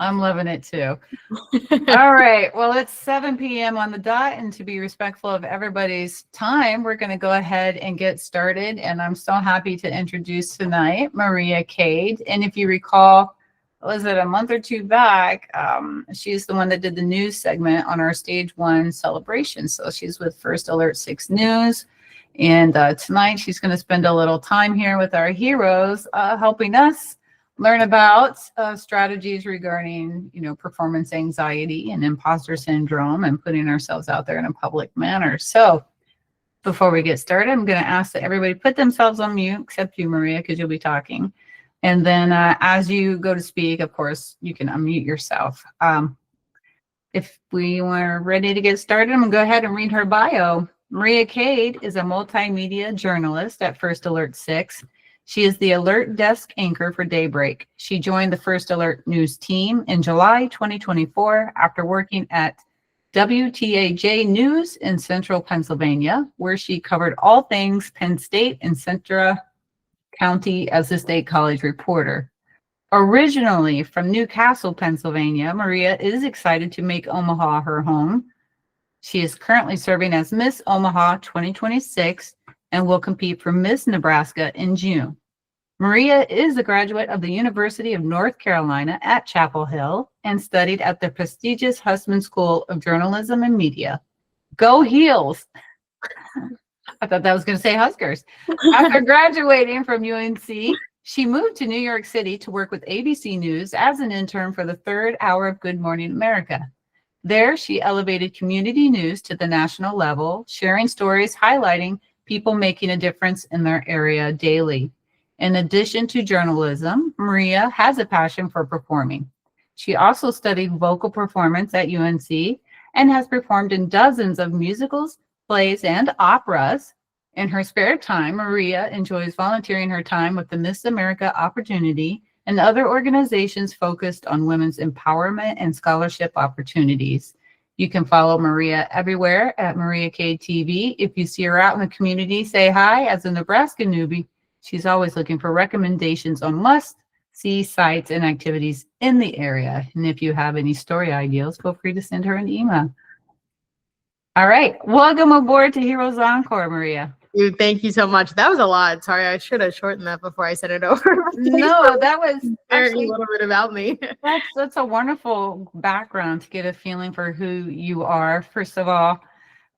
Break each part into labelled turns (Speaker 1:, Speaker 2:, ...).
Speaker 1: I'm loving it too. All right. Well, it's 7 p.m. on the dot, and to be respectful of everybody's time, we're going to go ahead and get started. And I'm so happy to introduce tonight Maria Cade. And if you recall, was it a month or two back? She's the one that did the news segment on our Stage 1 celebration. So she's with First Alert 6 News. And tonight she's going to spend a little time here with our heroes, helping us learn about strategies regarding, performance anxiety and imposter syndrome and putting ourselves out there in a public manner. So before we get started, I'm going to ask that everybody put themselves on mute, except you, Maria, because you'll be talking. And then as you go to speak, of course, you can unmute yourself. If we were ready to get started, I'm going to go ahead and read her bio. Maria Cade is a multimedia journalist at First Alert 6. She is the alert desk anchor for Daybreak. She joined the First Alert News team in July 2024 after working at WTAJ News in Central Pennsylvania, where she covered all things Penn State and Central County as a state college reporter. Originally from Newcastle, Pennsylvania, Maria is excited to make Omaha her home. She is currently serving as Miss Omaha 2026 and will compete for Miss Nebraska in June. Maria is a graduate of the University of North Carolina at Chapel Hill and studied at the prestigious Hussman School of Journalism and Media. Go Heels! I thought that was going to say Huskers. After graduating from UNC, she moved to New York City to work with ABC News as an intern for the third hour of Good Morning America. There, she elevated community news to the national level, sharing stories highlighting people making a difference in their area daily. In addition to journalism, Maria has a passion for performing. She also studied vocal performance at UNC and has performed in dozens of musicals, plays, and operas. In her spare time, Maria enjoys volunteering her time with the Miss America Opportunity and other organizations focused on women's empowerment and scholarship opportunities. You can follow Maria everywhere at Maria Cade TV. If you see her out in the community, say hi. As a Nebraska newbie, she's always looking for recommendations on must-see sites and activities in the area. And if you have any story ideas, feel free to send her an email. All right. Welcome aboard to Heroes Encore, Maria.
Speaker 2: Dude, thank you so much. That was a lot. Sorry, I should have shortened that before I sent it over.
Speaker 1: No, that was
Speaker 2: actually a little bit about me.
Speaker 1: That's a wonderful background to get a feeling for who you are. First of all,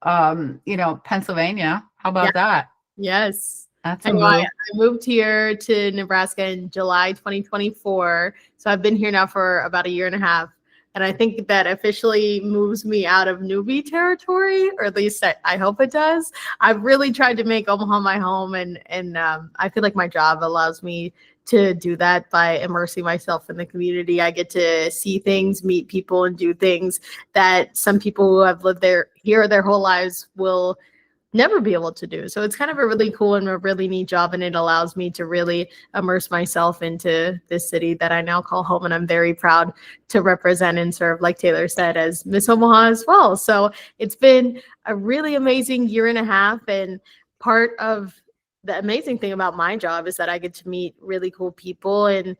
Speaker 1: Pennsylvania. How about that?
Speaker 2: Yes.
Speaker 1: That's a move. I
Speaker 2: moved here to Nebraska in July 2024. So I've been here now for about a year and a half. And I think that officially moves me out of newbie territory, or at least I hope it does. I've really tried to make Omaha my home, and I feel like my job allows me to do that by immersing myself in the community. I get to see things, meet people, and do things that some people who have lived here their whole lives will never be able to do. So it's kind of a really cool and a really neat job, and it allows me to really immerse myself into this city that I now call home, and I'm very proud to represent and serve, like Taylor said, as Miss Omaha as well. So it's been a really amazing year and a half, and part of the amazing thing about my job is that I get to meet really cool people and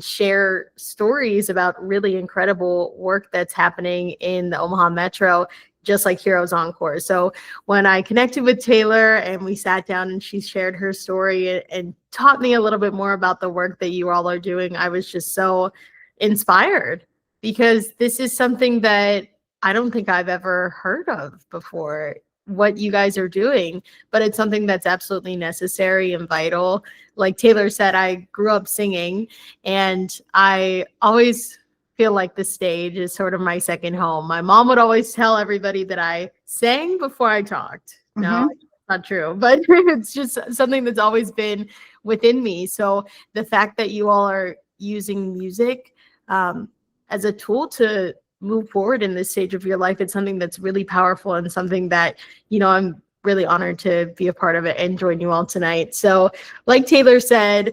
Speaker 2: share stories about really incredible work that's happening in the Omaha Metro, just like Heroes Encore. So when I connected with Taylor and we sat down and she shared her story and taught me a little bit more about the work that you all are doing, I was just so inspired, because this is something that I don't think I've ever heard of before, what you guys are doing, but it's something that's absolutely necessary and vital. Like Taylor said, I grew up singing, and I always feel like the stage is sort of my second home. My mom would always tell everybody that I sang before I talked. No, it's not true, but it's just something that's always been within me. So the fact that you all are using music as a tool to move forward in this stage of your life, it's something that's really powerful, and something that, I'm really honored to be a part of it and join you all tonight. So like Taylor said,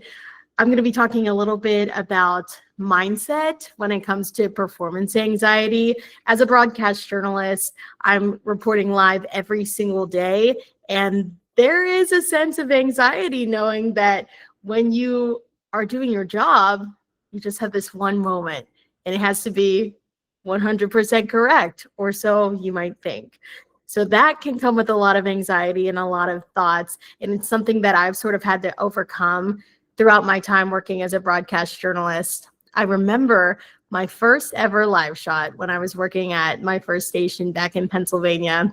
Speaker 2: I'm going to be talking a little bit about mindset when it comes to performance anxiety. As a broadcast journalist, I'm reporting live every single day, and there is a sense of anxiety knowing that when you are doing your job, you just have this one moment and it has to be 100% correct, or so you might think. So that can come with a lot of anxiety and a lot of thoughts. And it's something that I've sort of had to overcome throughout my time working as a broadcast journalist. I remember my first ever live shot when I was working at my first station back in Pennsylvania.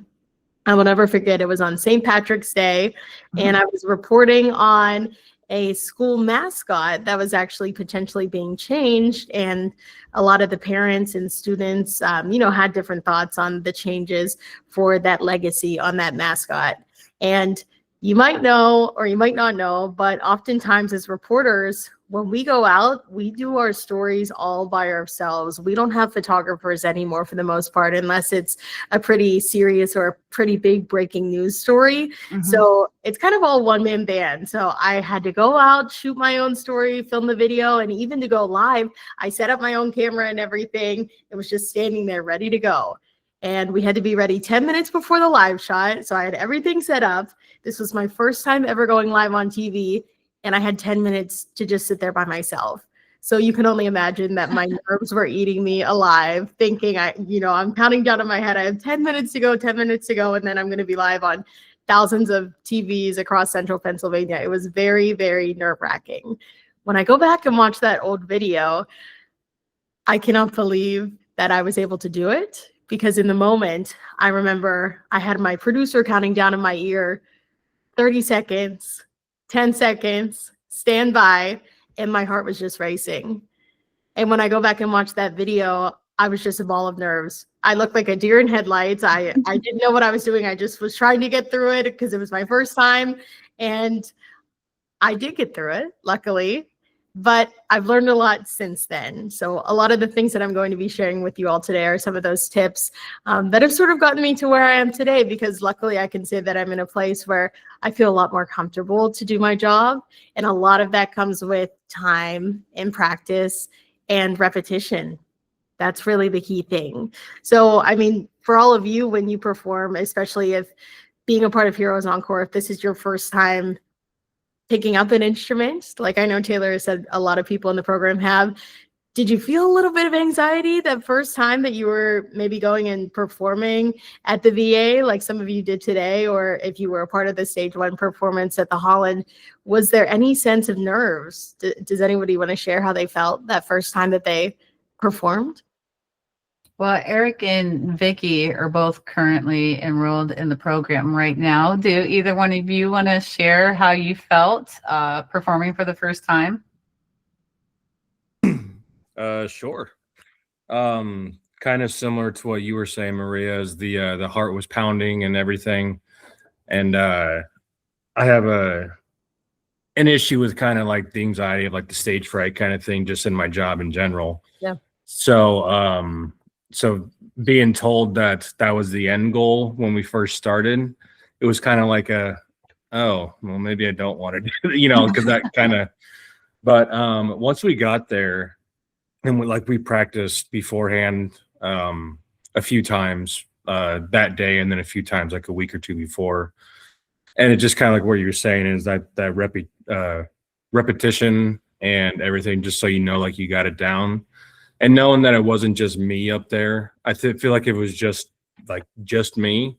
Speaker 2: I will never forget, it was on St. Patrick's Day, and I was reporting on a school mascot that was actually potentially being changed. And a lot of the parents and students, had different thoughts on the changes for that legacy on that mascot. And you might know, or you might not know, but oftentimes as reporters, when we go out, we do our stories all by ourselves. We don't have photographers anymore for the most part, unless it's a pretty serious or a pretty big breaking news story. So it's kind of all one-man band. So I had to go out, shoot my own story, film the video, and even to go live, I set up my own camera and everything. It was just standing there ready to go. And we had to be ready 10 minutes before the live shot. So I had everything set up. This was my first time ever going live on TV. And I had 10 minutes to just sit there by myself. So you can only imagine that my nerves were eating me alive, thinking I'm counting down in my head. I have 10 minutes to go, 10 minutes to go. And then I'm going to be live on thousands of TVs across central Pennsylvania. It was very, very nerve-wracking. When I go back and watch that old video, I cannot believe that I was able to do it, because in the moment, I remember I had my producer counting down in my ear, 30 seconds, 10 seconds, stand by, and my heart was just racing. And when I go back and watch that video, I was just a ball of nerves. I looked like a deer in headlights. I didn't know what I was doing. I just was trying to get through it because it was my first time. And I did get through it, luckily. But I've learned a lot since then. So a lot of the things that I'm going to be sharing with you all today are some of those tips that have sort of gotten me to where I am today, because luckily I can say that I'm in a place where I feel a lot more comfortable to do my job. And a lot of that comes with time and practice and repetition. That's really the key thing. So, for all of you, when you perform, especially if being a part of Heroes Encore, if this is your first time picking up an instrument, like I know Taylor said a lot of people in the program have, did you feel a little bit of anxiety that first time that you were maybe going and performing at the VA, like some of you did today, or if you were a part of the stage 1 performance at the Holland? Was there any sense of nerves? Does anybody want to share how they felt that first time that they performed?
Speaker 1: Well, Eric and Vicky are both currently enrolled in the program right now. Do either one of you want to share how you felt performing for the first time?
Speaker 3: Sure. Kind of similar to what you were saying, Maria, as the heart was pounding and everything. And I have an issue with kind of like the anxiety of like the stage fright kind of thing, just in my job in general.
Speaker 2: Yeah.
Speaker 3: So being told that that was the end goal when we first started, it was kind of like oh, well, maybe I don't want to do, because that kind of, but once we got there and we practiced beforehand a few times that day, and then a few times like a week or two before. And it just kind of like what you're saying is that repetition and everything, just so like you got it down. And knowing that it wasn't just me up there, I feel like if it was just me,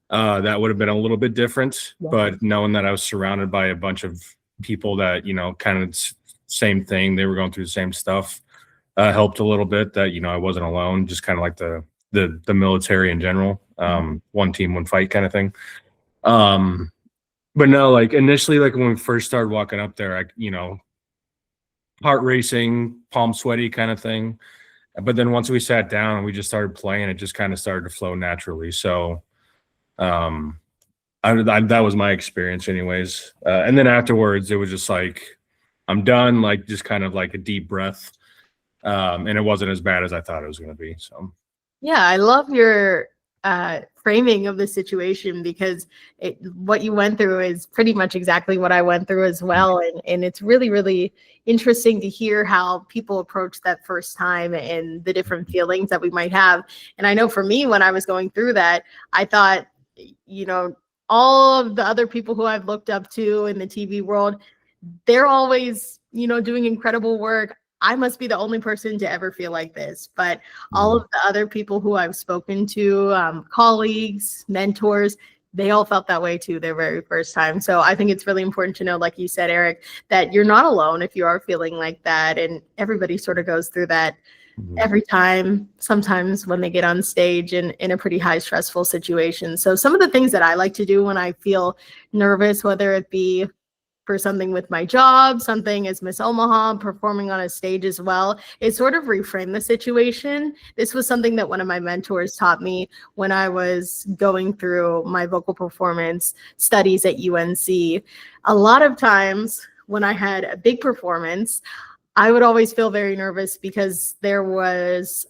Speaker 3: that would have been a little bit different. Yeah. But knowing that I was surrounded by a bunch of people that, kind of same thing, they were going through the same stuff, helped a little bit that, I wasn't alone, just kind of like the military in general, one team, one fight kind of thing. But no, initially, when we first started walking up there, heart racing, palm sweaty kind of thing. But then once we sat down and we just started playing, it just kind of started to flow naturally. So that was my experience anyways. And then afterwards, it was just I'm done, just kind of like a deep breath. And it wasn't as bad as I thought it was going to be. So,
Speaker 2: yeah, I love your framing of the situation, because what you went through is pretty much exactly what I went through as well. And it's really, really interesting to hear how people approach that first time and the different feelings that we might have. And I know for me, when I was going through that, I thought, all of the other people who I've looked up to in the TV world, they're always, doing incredible work. I must be the only person to ever feel like this. But all of the other people who I've spoken to, colleagues, mentors, they all felt that way too their very first time. So I think it's really important to know, like you said, Eric, that you're not alone if you are feeling like that. And everybody sort of goes through that every time, sometimes when they get on stage in a pretty high stressful situation. So some of the things that I like to do when I feel nervous, whether it be for something with my job, something as Miss Omaha, performing on a stage as well, is sort of reframe the situation. This was something that one of my mentors taught me when I was going through my vocal performance studies at UNC. A lot of times when I had a big performance, I would always feel very nervous because there was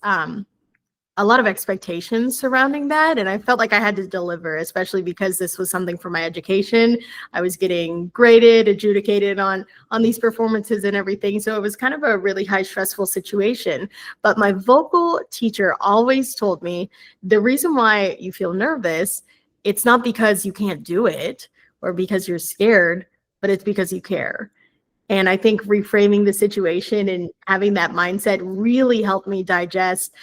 Speaker 2: a lot of expectations surrounding that. And I felt like I had to deliver, especially because this was something for my education. I was getting graded, adjudicated on these performances and everything. So it was kind of a really high stressful situation. But my vocal teacher always told me the reason why you feel nervous, it's not because you can't do it or because you're scared, but it's because you care. And I think reframing the situation and having that mindset really helped me digest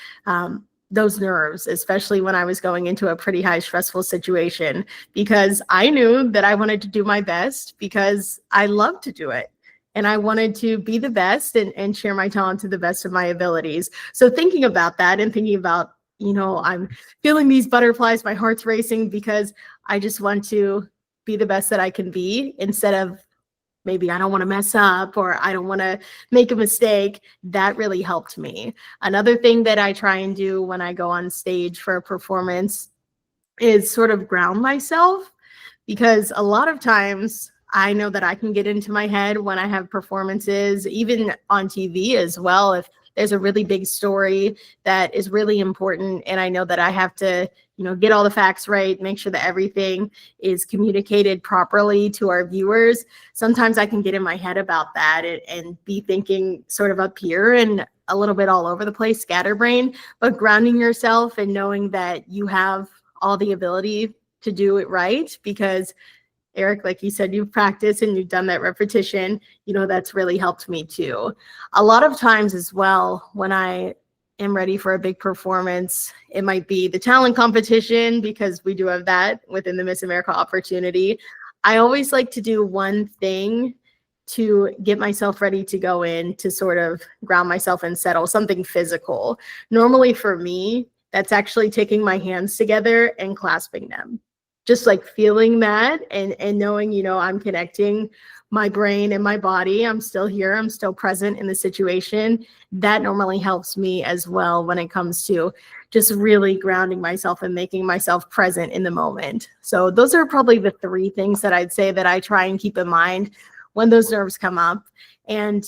Speaker 2: those nerves, especially when I was going into a pretty high stressful situation, because I knew that I wanted to do my best because I love to do it. And I wanted to be the best and share my talent to the best of my abilities. So thinking about that and thinking about, I'm feeling these butterflies, my heart's racing because I just want to be the best that I can be instead of maybe I don't want to mess up or I don't want to make a mistake. That really helped me. Another thing that I try and do when I go on stage for a performance is sort of ground myself, because a lot of times I know that I can get into my head when I have performances, even on TV as well. If there's a really big story that is really important and I know that I have to get all the facts right, make sure that everything is communicated properly to our viewers. Sometimes I can get in my head about that and be thinking sort of up here and a little bit all over the place, scatterbrain, but grounding yourself and knowing that you have all the ability to do it right, because Eric, like you said, you've practiced and you've done that repetition, that's really helped me too. A lot of times as well, when I am ready for a big performance, it might be the talent competition, because we do have that within the Miss America opportunity. I always like to do one thing to get myself ready to go in, to sort of ground myself and settle, something physical. Normally for me, that's actually taking my hands together and clasping them. Just like feeling that and knowing, I'm connecting my brain and my body. I'm still here. I'm still present in the situation. That normally helps me as well when it comes to just really grounding myself and making myself present in the moment. So those are probably the three things that I'd say that I try and keep in mind when those nerves come up. And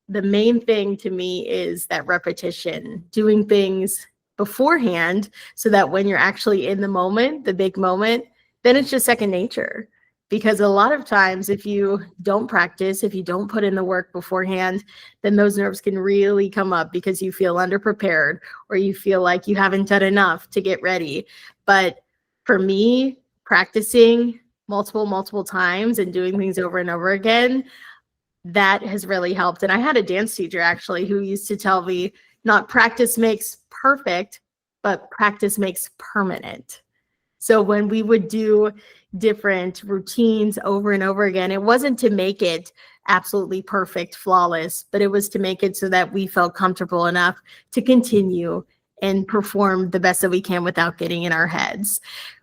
Speaker 2: the main thing to me is that repetition, doing things beforehand so that when you're actually in the moment, the big moment, then it's just second nature. Because a lot of times if you don't practice, if you don't put in the work beforehand, then those nerves can really come up because you feel underprepared or you feel like you haven't done enough to get ready. But for me, practicing multiple times and doing things over and over again, that has really helped. And I had a dance teacher actually who used to tell me, not practice makes perfect, but practice makes permanent. So when we would do different routines over and over again, it wasn't to make it absolutely perfect, flawless, but it was to make it so that we felt comfortable enough to continue and perform the best that we can without getting in our heads.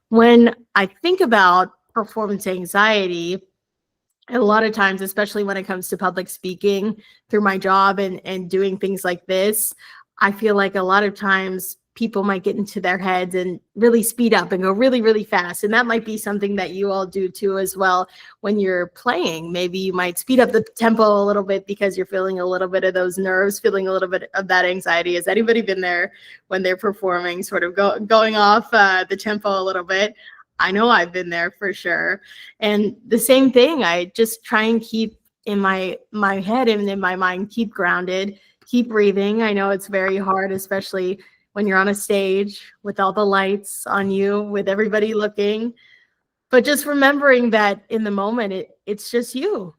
Speaker 2: When I think about performance anxiety, a lot of times, especially when it comes to public speaking through my job and doing things like this, I feel like a lot of times people might get into their heads and really speed up and go really, really fast. And that might be something that you all do too as well when you're playing. Maybe you might speed up the tempo a little bit because you're feeling a little bit of those nerves, feeling a little bit of that anxiety. Has anybody been there when they're performing, sort of going off the tempo a little bit? I know I've been there for sure. And the same thing, I just try and keep in my head and in my mind, keep grounded, keep breathing. I know it's very hard, especially when you're on a stage with all the lights on you, with everybody looking, but just remembering that in the moment, it's just you.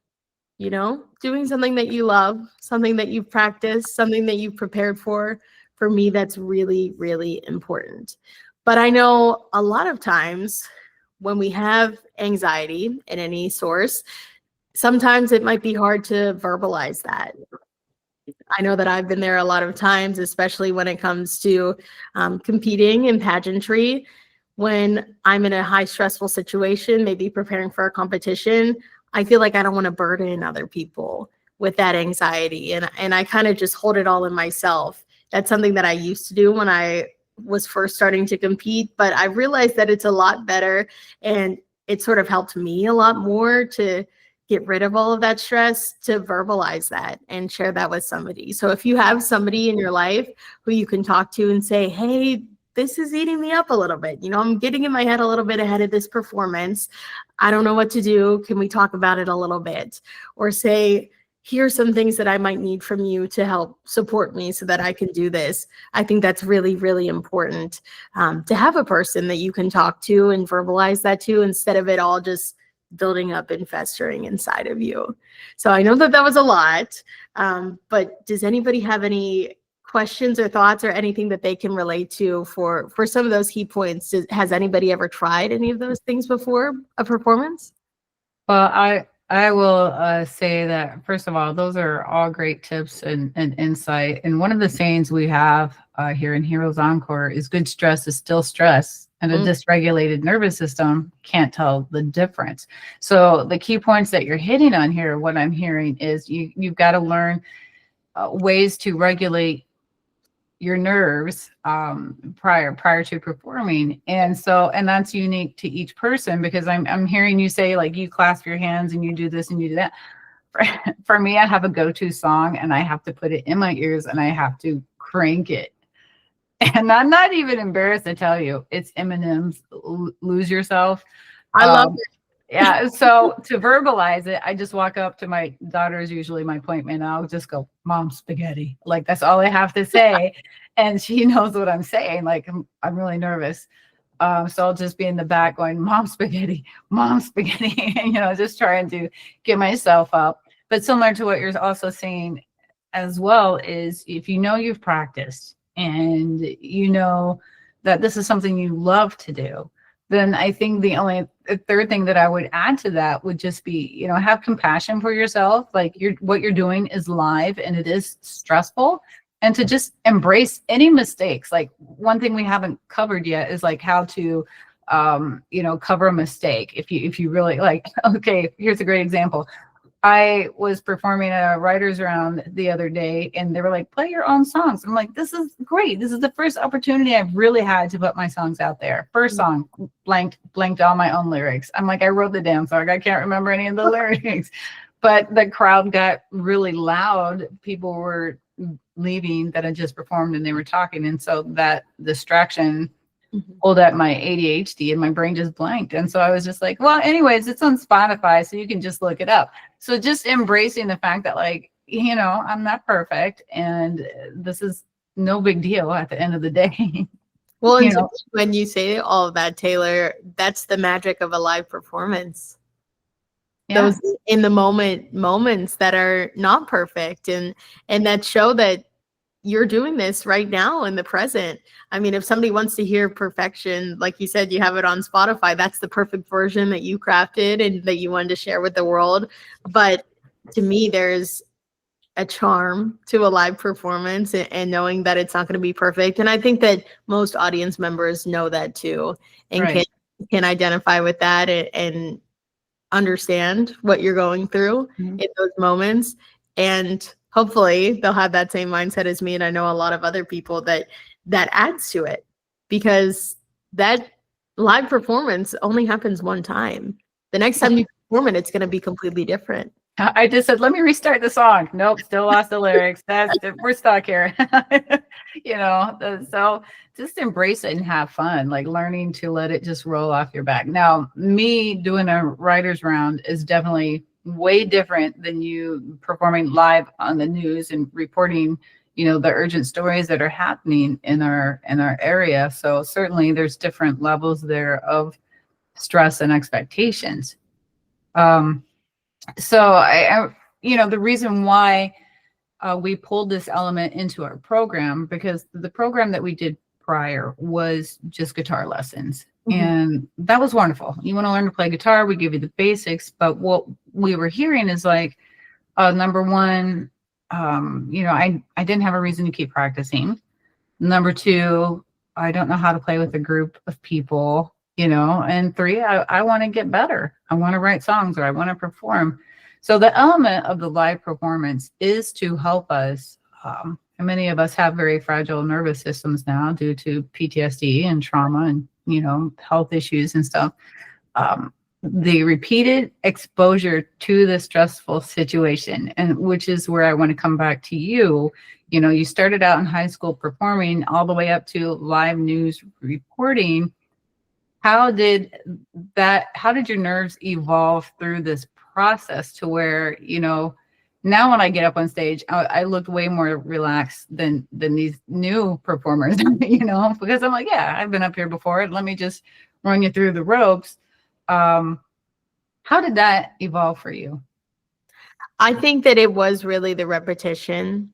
Speaker 2: doing something that you love, something that you've practiced, something that you've prepared for me, that's really, really important. But I know a lot of times when we have anxiety in any source, sometimes it might be hard to verbalize that. I know that I've been there a lot of times, especially when it comes to competing in pageantry. When I'm in a high stressful situation, maybe preparing for a competition, I feel like I don't want to burden other people with that anxiety. And I kind of just hold it all in myself. That's something that I used to do when I was first starting to compete, but I realized that it's a lot better, and it sort of helped me a lot more to get rid of all of that stress, to verbalize that and share that with somebody. So if you have somebody in your life who you can talk to and say, hey, this is eating me up a little bit. I'm getting in my head a little bit ahead of this performance. I don't know what to do. Can we talk about it a little bit? Or say, here's some things that I might need from you to help support me so that I can do this. I think that's really, really important, to have a person that you can talk to and verbalize that to, instead of it all just building up and festering inside of you. So I know that was a lot, but does anybody have any questions or thoughts or anything that they can relate to for some of those key points? Has anybody ever tried any of those things before a performance?
Speaker 1: Well, I will say that, first of all, those are all great tips and insight. And one of the sayings we have here in Heroes Encore is good stress is still stress, and a dysregulated nervous system can't tell the difference. So the key points that you're hitting on here, what I'm hearing is you've got to learn ways to regulate your nerves prior to performing. And that's unique to each person, because I'm hearing you say, like, you clasp your hands and you do this and you do that. For me, I have a go-to song and I have to put it in my ears and I have to crank it. And I'm not even embarrassed to tell you, it's Eminem's Lose Yourself.
Speaker 2: I love it.
Speaker 1: Yeah. So to verbalize it, I just walk up to my daughter's usually my appointment. And I'll just go, Mom, spaghetti. Like, that's all I have to say. And she knows what I'm saying. Like, I'm really nervous. So I'll just be in the back going, Mom, spaghetti, and, just trying to get myself up. But similar to what you're also saying as well is, if you've practiced and that this is something you love to do, then I think the third thing that I would add to that would just be, have compassion for yourself. Like, what you're doing is live and it is stressful, and to just embrace any mistakes. Like, one thing we haven't covered yet is like how to, cover a mistake. If you really like, okay, here's a great example. I was performing at a writer's round the other day, and they were like, play your own songs. I'm like, this is great. This is the first opportunity I've really had to put my songs out there. First song, blanked all my own lyrics. I'm like, I wrote the damn song. I can't remember any of the lyrics. But the crowd got really loud. People were leaving that had just performed and they were talking. And so that distraction pulled at my ADHD and my brain just blanked. And so I was just like, well, anyways, it's on Spotify, so you can just look it up. So just embracing the fact that, like, I'm not perfect and this is no big deal at the end of the day.
Speaker 2: Well, and when you say all of that, Taylor, that's the magic of a live performance. Yeah. Those in the moments that are not perfect and that show that you're doing this right now in the present. I mean, if somebody wants to hear perfection, like you said, you have it on Spotify, that's the perfect version that you crafted and that you wanted to share with the world. But to me, there's a charm to a live performance and knowing that it's not going to be perfect. And I think that most audience members know that too, and can identify with that and understand what you're going through in those moments. And hopefully they'll have that same mindset as me. And I know a lot of other people that adds to it, because that live performance only happens one time. The next time you perform it, it's going to be completely different.
Speaker 1: I just said, let me restart the song. Nope, still lost the lyrics. We're stuck here. So just embrace it and have fun, like learning to let it just roll off your back. Now, me doing a writer's round is definitely way different than you performing live on the news and reporting, the urgent stories that are happening in our area. So certainly there's different levels there of stress and expectations. So the reason why we pulled this element into our program, because the program that we did prior was just guitar lessons. And that was wonderful. You want to learn to play guitar, we give you the basics. But what we were hearing is like, number one, I didn't have a reason to keep practicing. Number two, I don't know how to play with a group of people, and three, I want to get better. I want to write songs, or I want to perform. So the element of the live performance is to help us. And many of us have very fragile nervous systems now due to PTSD and trauma and, health issues and stuff. The repeated exposure to the stressful situation, and which is where I want to come back to you. You started out in high school performing all the way up to live news reporting. How did your nerves evolve through this process to where, now when I get up on stage, I look way more relaxed than these new performers, because I'm like, yeah, I've been up here before. Let me just run you through the ropes. How did that evolve for you?
Speaker 2: I think that it was really the repetition.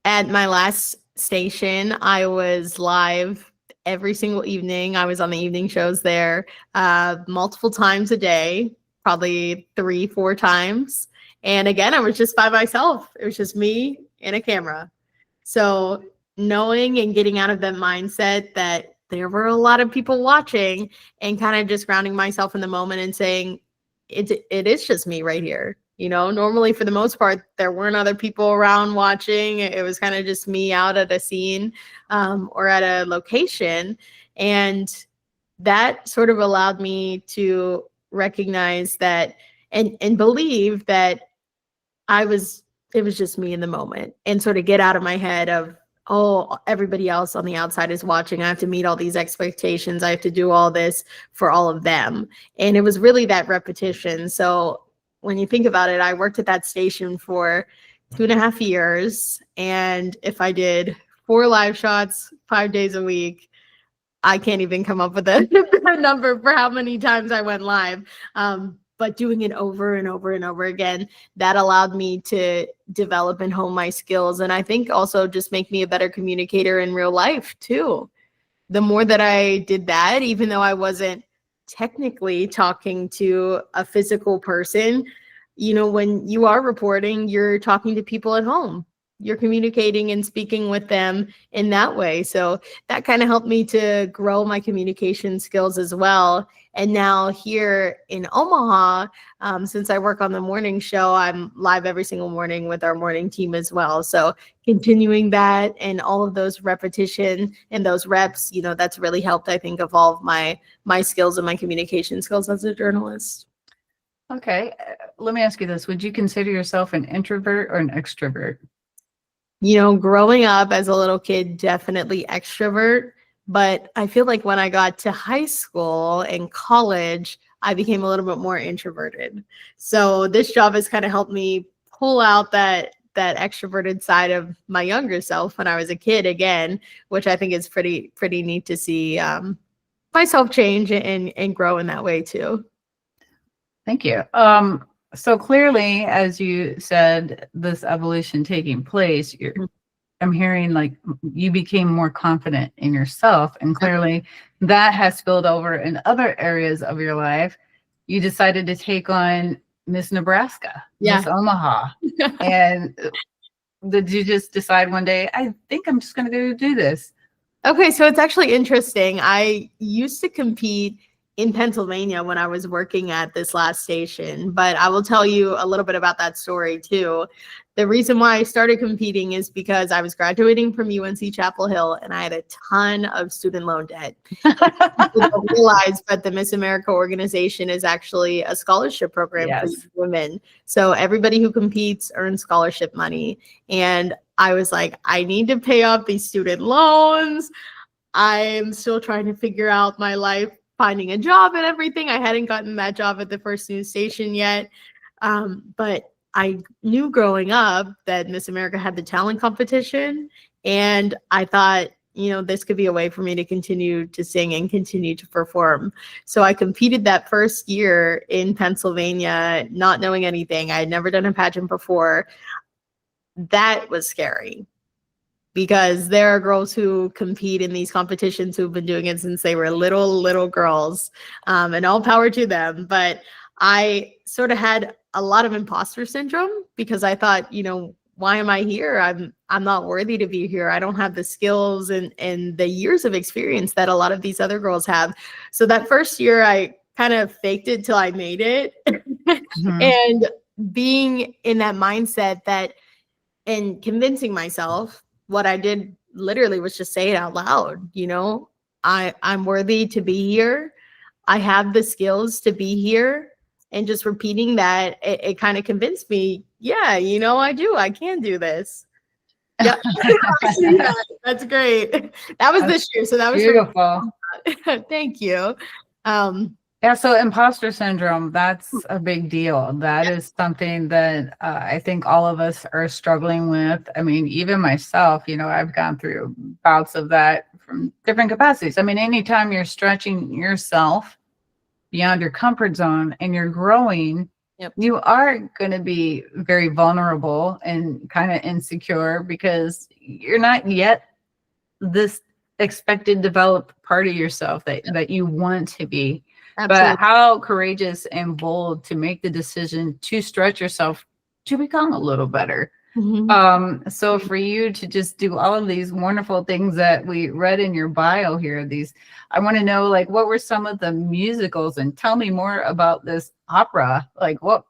Speaker 2: At my last station, I was live every single evening. I was on the evening shows there multiple times a day, probably 3-4 times. And again, I was just by myself. It was just me and a camera. So knowing and getting out of that mindset that there were a lot of people watching, and kind of just grounding myself in the moment and saying, it is just me right here. Normally for the most part, there weren't other people around watching. It was kind of just me out at a scene or at a location. And that sort of allowed me to recognize that and believe that it was just me in the moment, and sort of get out of my head of, oh, everybody else on the outside is watching. I have to meet all these expectations. I have to do all this for all of them. And it was really that repetition. So when you think about it, I worked at that station for 2.5 years. And if I did 4 live shots 5 days a week, I can't even come up with a number for how many times I went live. But doing it over and over and over again, that allowed me to develop and hone my skills. And I think also just make me a better communicator in real life too. The more that I did that, even though I wasn't technically talking to a physical person, when you are reporting, you're talking to people at home. You're communicating and speaking with them in that way. So that kind of helped me to grow my communication skills as well. And now here in Omaha, since I work on the morning show, I'm live every single morning with our morning team as well. So continuing that and all of those repetition and those reps, that's really helped, I think, evolve my skills and my communication skills as a journalist.
Speaker 1: Okay. Let me ask you this. Would you consider yourself an introvert or an extrovert?
Speaker 2: Growing up as a little kid, definitely extrovert. But I feel like when I got to high school and college, I became a little bit more introverted. So this job has kind of helped me pull out that extroverted side of my younger self when I was a kid again, which I think is pretty neat to see myself change and grow in that way too.
Speaker 1: Thank you. So clearly, as you said, this evolution taking place, I'm hearing like you became more confident in yourself, and clearly that has spilled over in other areas of your life. You decided to take on Miss Nebraska, Miss Omaha. And did you just decide one day, I think I'm just going to go do this?
Speaker 2: Okay, so it's actually interesting. I used to compete in Pennsylvania when I was working at this last station, but I will tell you a little bit about that story too. The reason why I started competing is because I was graduating from UNC Chapel Hill and I had a ton of student loan debt. I didn't realize, but the Miss America organization is actually a scholarship program for women. So everybody who competes earns scholarship money. And I was like, I need to pay off these student loans. I'm still trying to figure out my life, finding a job and everything. I hadn't gotten that job at the first news station yet. But I knew growing up that Miss America had the talent competition. And I thought, this could be a way for me to continue to sing and continue to perform. So I competed that first year in Pennsylvania, not knowing anything. I had never done a pageant before. That was scary because there are girls who compete in these competitions who've been doing it since they were little girls, and all power to them. But I sort of had a lot of imposter syndrome because I thought, why am I here? I'm not worthy to be here. I don't have the skills and the years of experience that a lot of these other girls have. So that first year I kind of faked it till I made it.
Speaker 1: Mhm.
Speaker 2: And being in that mindset that, and convincing myself, what I did literally was just say it out loud. I'm worthy to be here. I have the skills to be here. And just repeating that, it kind of convinced me, yeah, I do. I can do this. Yeah, that's great. That was this year. So that was
Speaker 1: beautiful.
Speaker 2: Thank you.
Speaker 1: Yeah, so imposter syndrome, that's a big deal. That is something that I think all of us are struggling with. I mean, even myself, I've gone through bouts of that from different capacities. I mean, anytime you're stretching yourself beyond your comfort zone and you're growing,
Speaker 2: Yep.
Speaker 1: you are going to be very vulnerable and kind of insecure because you're not yet this expected developed part of yourself that you want to be.
Speaker 2: Absolutely.
Speaker 1: But how courageous and bold to make the decision to stretch yourself to become a little better.
Speaker 2: Mhm.
Speaker 1: So for you to just do all of these wonderful things that we read in your bio here, I want to know, like, what were some of the musicals, and tell me more about this opera. Like, tell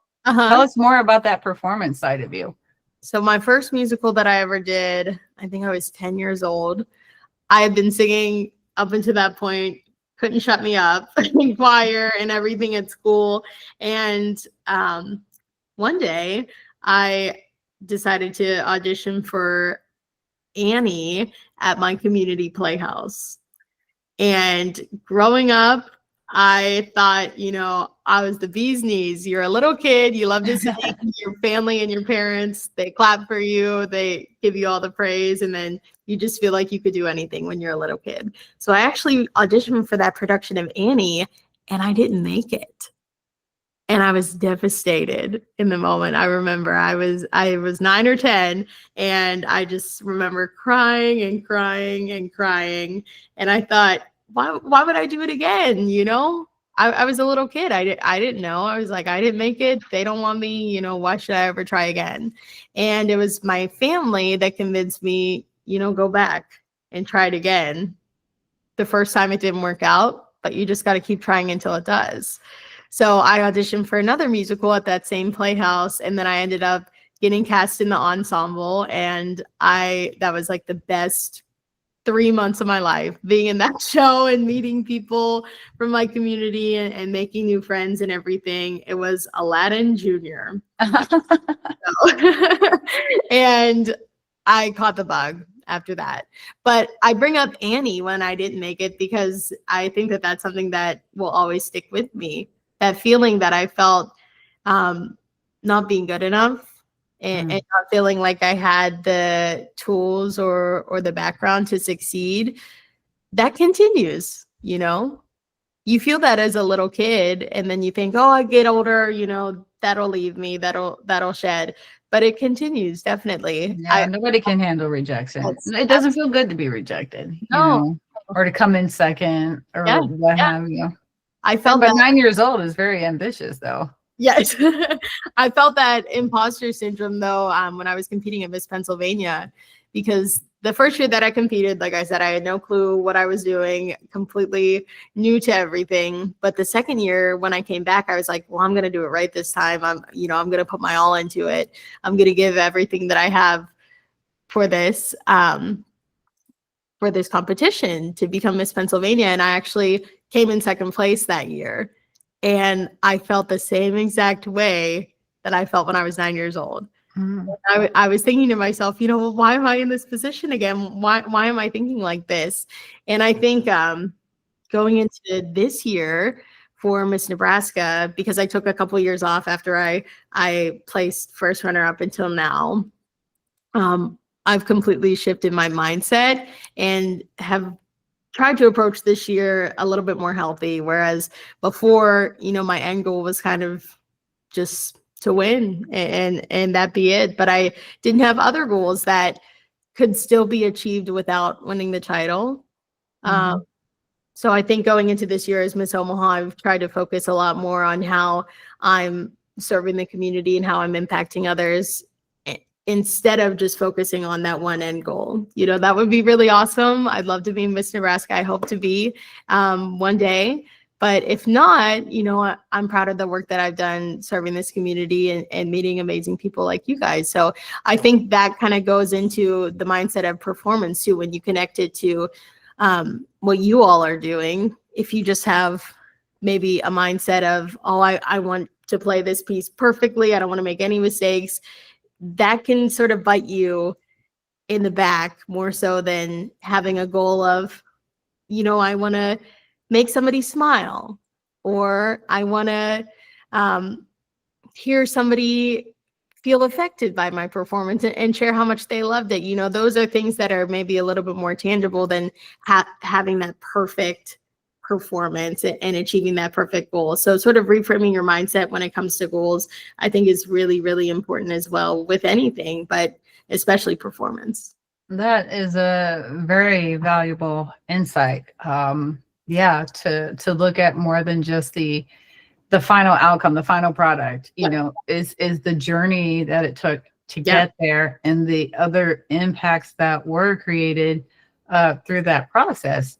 Speaker 1: us more about that performance side of you.
Speaker 2: So my first musical that I ever did, I think I was 10 years old. I had been singing up until that point, couldn't shut me up in choir and everything at school. And one day I decided to audition for Annie at my community playhouse. And growing up, I thought, I was the bee's knees. You're a little kid, you love to sing, your family and your parents, they clap for you, they give you all the praise, and then you just feel like you could do anything when you're a little kid. So I actually auditioned for that production of Annie, and I didn't make it. And I was devastated in the moment. I remember I was 9 or 10, and I just remember crying and crying and crying. And I thought, why would I do it again? I was a little kid. I didn't know. I was like, I didn't make it. They don't want me. Why should I ever try again? And it was my family that convinced me, go back and try it again. The first time it didn't work out, but you just got to keep trying until it does. So I auditioned for another musical at that same playhouse, and then I ended up getting cast in the ensemble, and that was like the best 3 months of my life, being in that show and meeting people from my community and making new friends and everything. It was Aladdin Jr. And I caught the bug after that. But I bring up Annie when I didn't make it because I think that that's something that will always stick with me. That feeling that I felt not being good enough and not feeling like I had the tools or the background to succeed, that continues, You feel that as a little kid, and then you think, oh, I get older, that'll leave me, that'll shed. But it continues, definitely.
Speaker 1: Yeah, nobody can handle rejection. It doesn't feel good to be rejected, or to come in second or what have you.
Speaker 2: I felt
Speaker 1: but
Speaker 2: that
Speaker 1: 9 years old is very ambitious, though.
Speaker 2: Yes. I felt that imposter syndrome, though, when I was competing at Miss Pennsylvania, because the first year that I competed, like I said, I had no clue what I was doing, completely new to everything. But the second year when I came back, I was like, well, I'm going to do it right this time. I'm going to put my all into it. I'm going to give everything that I have for this competition to become Miss Pennsylvania. And I actually came in second place that year. And I felt the same exact way that I felt when I was 9 years old. I was thinking to myself, why am I in this position again? Why am I thinking like this? And I think going into this year for Miss Nebraska, because I took a couple of years off after I placed first runner up until now, I've completely shifted my mindset and have tried to approach this year a little bit more healthy. Whereas before, my end goal was kind of just to win and that be it. But I didn't have other goals that could still be achieved without winning the title. So I think going into this year as Miss Omaha, I've tried to focus a lot more on how I'm serving the community and how I'm impacting others instead of just focusing on that one end goal. That would be really awesome. I'd love to be Miss Nebraska. I hope to be one day. But if not, I'm proud of the work that I've done serving this community and meeting amazing people like you guys. So I think that kind of goes into the mindset of performance too, when you connect it to what you all are doing. If you just have maybe a mindset of, oh, I want to play this piece perfectly, I don't want to make any mistakes, that can sort of bite you in the back more so than having a goal of, I want to make somebody smile, or I want to hear somebody feel affected by my performance and share how much they loved it. Those are things that are maybe a little bit more tangible than having that perfect performance and achieving that perfect goal. So sort of reframing your mindset when it comes to goals, I think is really, really important as well with anything, but especially performance.
Speaker 1: That is a very valuable insight. Yeah, to look at more than just the final outcome, the final product, is the journey that it took to get there and the other impacts that were created through that process.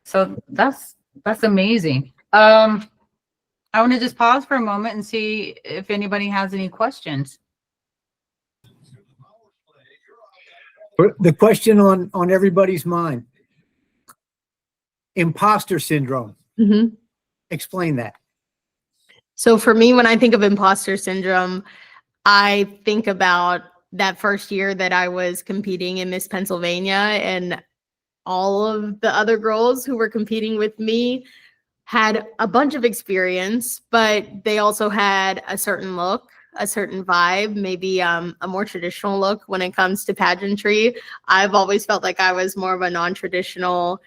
Speaker 1: So that's amazing. I want to just pause for a moment and see if anybody has any questions.
Speaker 4: The question on everybody's mind: imposter syndrome.
Speaker 2: Mm-hmm.
Speaker 4: Explain that.
Speaker 2: So for me, when I think of imposter syndrome, I think about that first year that I was competing in Miss Pennsylvania, and all of the other girls who were competing with me had a bunch of experience, but they also had a certain look, a certain vibe, maybe a more traditional look when it comes to pageantry. I've always felt like I was more of a non-traditional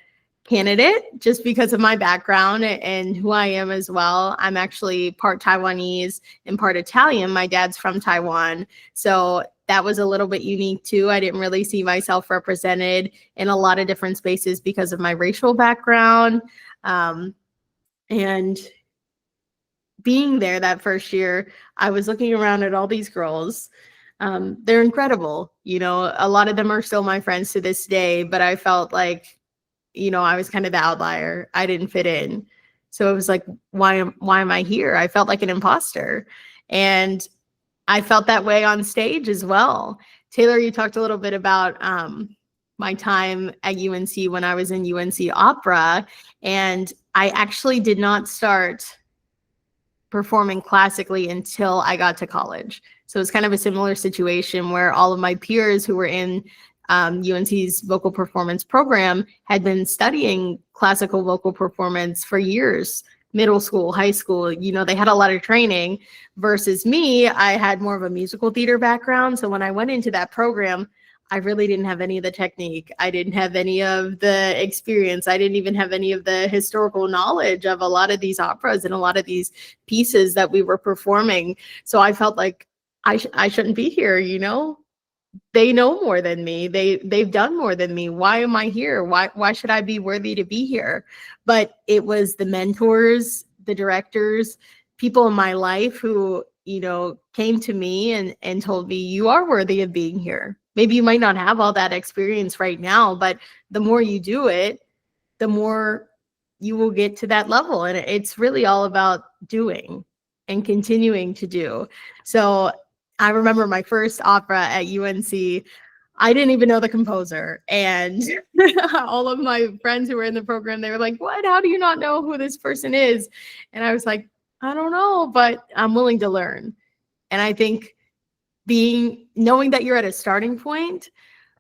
Speaker 2: candidate just because of my background and who I am as well. I'm actually part Taiwanese and part Italian. My dad's from Taiwan. So that was a little bit unique too. I didn't really see myself represented in a lot of different spaces because of my racial background. And being there that first year, I was looking around at all these girls. They're incredible. A lot of them are still my friends to this day, but I felt like, I was kind of the outlier. I didn't fit in. So it was like, why am I here? I felt like an imposter. And I felt that way on stage as well. Taylor, you talked a little bit about my time at UNC when I was in UNC Opera, and I actually did not start performing classically until I got to college. So it's kind of a similar situation where all of my peers who were in UNC's vocal performance program had been studying classical vocal performance for years, middle school, high school. They had a lot of training versus me. I had more of a musical theater background. So when I went into that program, I really didn't have any of the technique. I didn't have any of the experience. I didn't even have any of the historical knowledge of a lot of these operas and a lot of these pieces that we were performing. So I felt like I shouldn't be here, They know more than me. They've done more than me. Why am I here? Why should I be worthy to be here? But it was the mentors, the directors, people in my life who, came to me and told me, you are worthy of being here. Maybe you might not have all that experience right now, but the more you do it, the more you will get to that level. And it's really all about doing and continuing to do. So I remember my first opera at UNC. I didn't even know the composer. And all of my friends who were in the program, they were like, what? How do you not know who this person is? And I was like, I don't know, but I'm willing to learn. And I think knowing that you're at a starting point,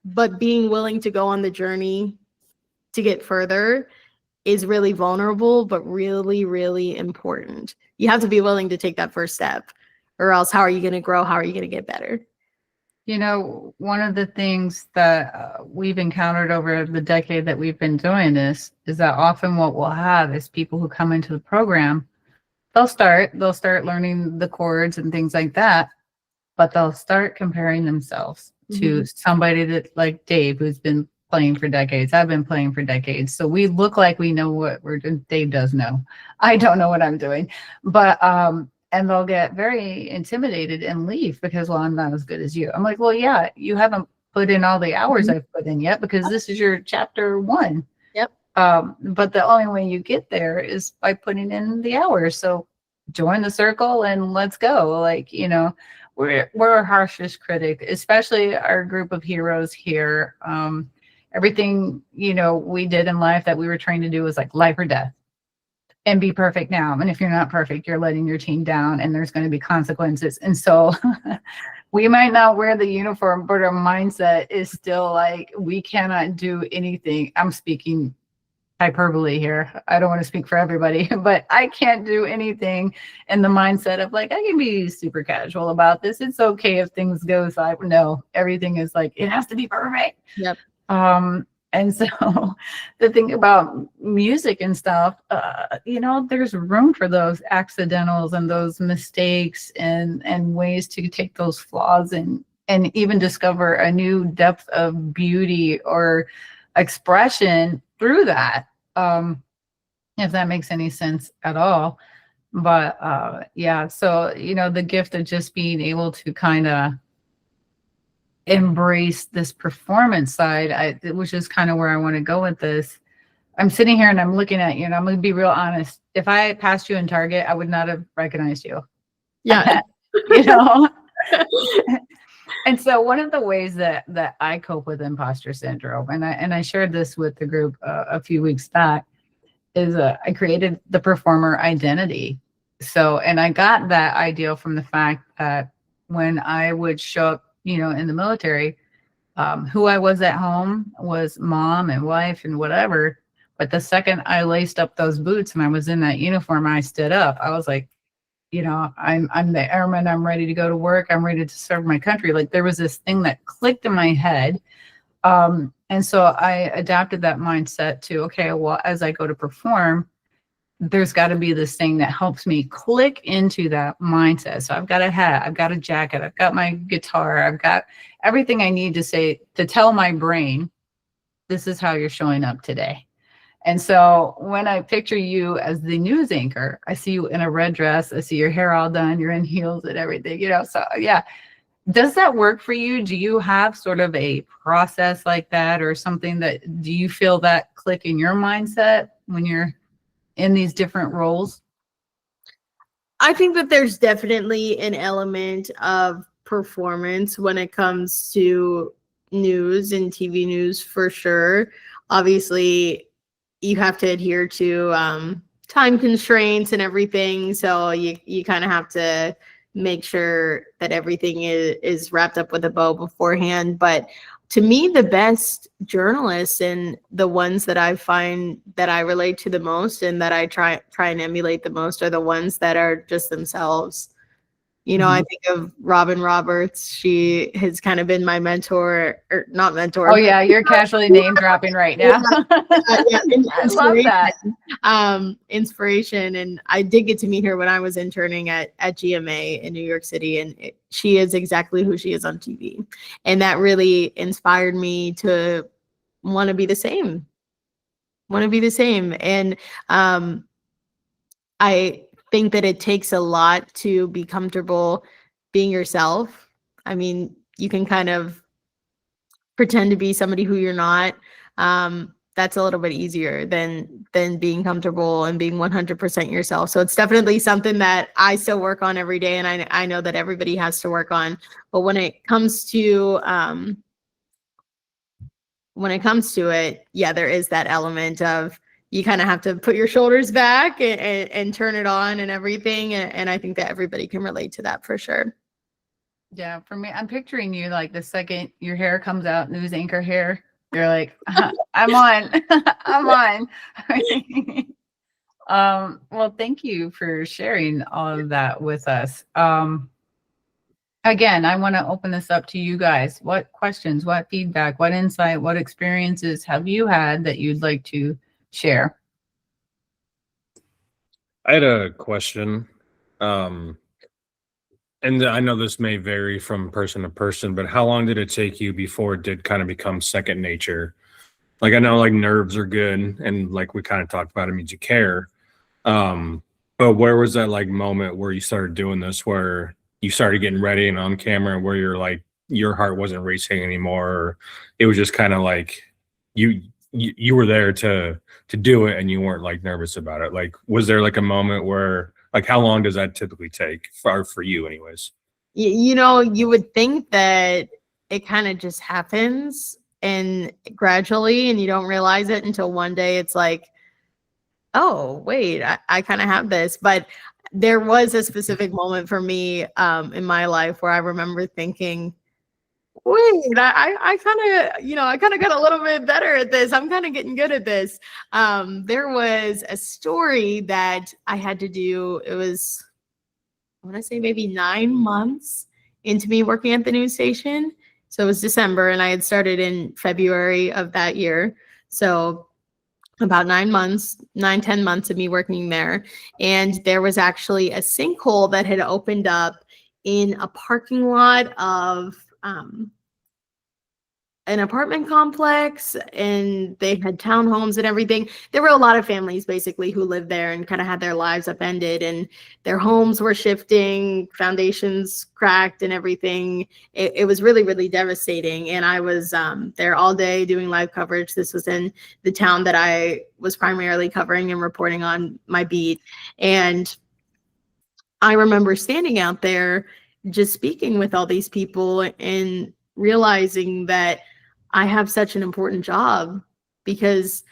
Speaker 2: but being willing to go on the journey to get further is really vulnerable, but really, really important. You have to be willing to take that first step, or else how are you going to grow? How are you going to get better?
Speaker 1: You know, one of the things that we've encountered over the decade that we've been doing this is that often what we'll have is people who come into the program, they'll start learning the chords and things like that, but they'll start comparing themselves to somebody that like Dave, who's been playing for decades. I've been playing for decades. So we look like we know what we're doing. Dave does know. I don't know what I'm doing. But and they'll get very intimidated and leave because, well, I'm not as good as you. I'm like, well, yeah, you haven't put in all the hours I've put in yet because this is your chapter 1.
Speaker 2: Yep.
Speaker 1: But the only way you get there is by putting in the hours. So join the circle and let's go. Like, you know, we're our harshest critic, especially our group of heroes here. Everything, you know, we did in life that we were trying to do was like life or death. And be perfect now. And if you're not perfect, you're letting your team down and there's going to be consequences. And so we might not wear the uniform, but our mindset is still like, we cannot do anything. I'm speaking hyperbole here. I don't want to speak for everybody, but I can't do anything in the mindset of like, I can be super casual about this. It's okay if things go side. No, everything is like, it has to be perfect.
Speaker 2: Yep.
Speaker 1: And so the thing about music and stuff, you know, there's room for those accidentals and those mistakes and ways to take those flaws and even discover a new depth of beauty or expression through that, if that makes any sense at all. But yeah, so, you know, the gift of just being able to kind of embrace this performance side, which is kind of where I want to go with this. I'm sitting here and I'm looking at you, and I'm going to be real honest. If I passed you in Target, I would not have recognized you.
Speaker 2: Yeah.
Speaker 1: You know? And so one of the ways that I cope with imposter syndrome, and I shared this with the group a few weeks back, is I created the performer identity. So, and I got that idea from the fact that when I would show up, you know, in the military, who I was at home was mom and wife and whatever. But the second I laced up those boots and I was in that uniform, I stood up. I was like, you know, I'm the airman. I'm ready to go to work. I'm ready to serve my country. Like there was this thing that clicked in my head. And so I adapted that mindset to, okay, well, as I go to perform, there's got to be this thing that helps me click into that mindset. So I've got a hat, I've got a jacket, I've got my guitar, I've got everything I need to tell my brain, this is how you're showing up today. And so when I picture you as the news anchor, I see you in a red dress, I see your hair all done, you're in heels and everything, you know, so yeah. Does that work for you? Do you have sort of a process like that or something do you feel that click in your mindset when you're in these different roles?
Speaker 2: I think that there's definitely an element of performance when it comes to news and TV news for sure. Obviously, you have to adhere to time constraints and everything. So you kind of have to make sure that everything is wrapped up with a bow beforehand. But to me, the best journalists and the ones that I find that I relate to the most and that I try and emulate the most are the ones that are just themselves. You know, I think of Robin Roberts. She has kind of been my mentor, or not mentor.
Speaker 1: Oh yeah, you're casually name dropping right now.
Speaker 2: Yeah,
Speaker 1: I love that.
Speaker 2: Inspiration. And I did get to meet her when I was interning at GMA in New York City. And she is exactly who she is on TV. And that really inspired me to want to be the same. And I think that it takes a lot to be comfortable being yourself. I mean, you can kind of pretend to be somebody who you're not. That's a little bit easier than being comfortable and being 100% yourself. So it's definitely something that I still work on every day, and I know that everybody has to work on. But when it comes to it, yeah, there is that element of you kind of have to put your shoulders back and turn it on and everything. And I think that everybody can relate to that for sure.
Speaker 1: Yeah, for me, I'm picturing you like the second your hair comes out, news anchor hair, you're like, I'm on, I'm on. Well, thank you for sharing all of that with us. Again, I want to open this up to you guys. What questions, what feedback, what insight, what experiences have you had that you'd like to share?
Speaker 3: I had a question. And I know this may vary from person to person, but how long did it take you before it did kind of become second nature? Like I know like nerves are good and like we kind of talked about, it means you care. But where was that like moment where you started doing this, where you started getting ready and on camera, where you're like your heart wasn't racing anymore, or it was just kind of like you were there to do it and you weren't like nervous about it? Like was there like a moment where, like, how long does that typically take for you anyways?
Speaker 2: You know, you would think that it kind of just happens and gradually, and you don't realize it until one day it's like, oh, wait, I kind of have this. But there was a specific moment for me in my life where I remember thinking, wait, I kind of, I kind of got a little bit better at this. I'm kind of getting good at this. There was a story that I had to do. It was, I want to say maybe 9 months into me working at the news station. So it was December and I had started in February of that year. So about 9 months, 10 months of me working there. And there was actually a sinkhole that had opened up in a parking lot of an apartment complex, and they had townhomes and everything. There were a lot of families basically who lived there and kind of had their lives upended, and their homes were shifting, foundations cracked and everything. It was really, really devastating. And I was there all day doing live coverage. This was in the town that I was primarily covering and reporting on my beat. And I remember standing out there just speaking with all these people and realizing that I have such an important job because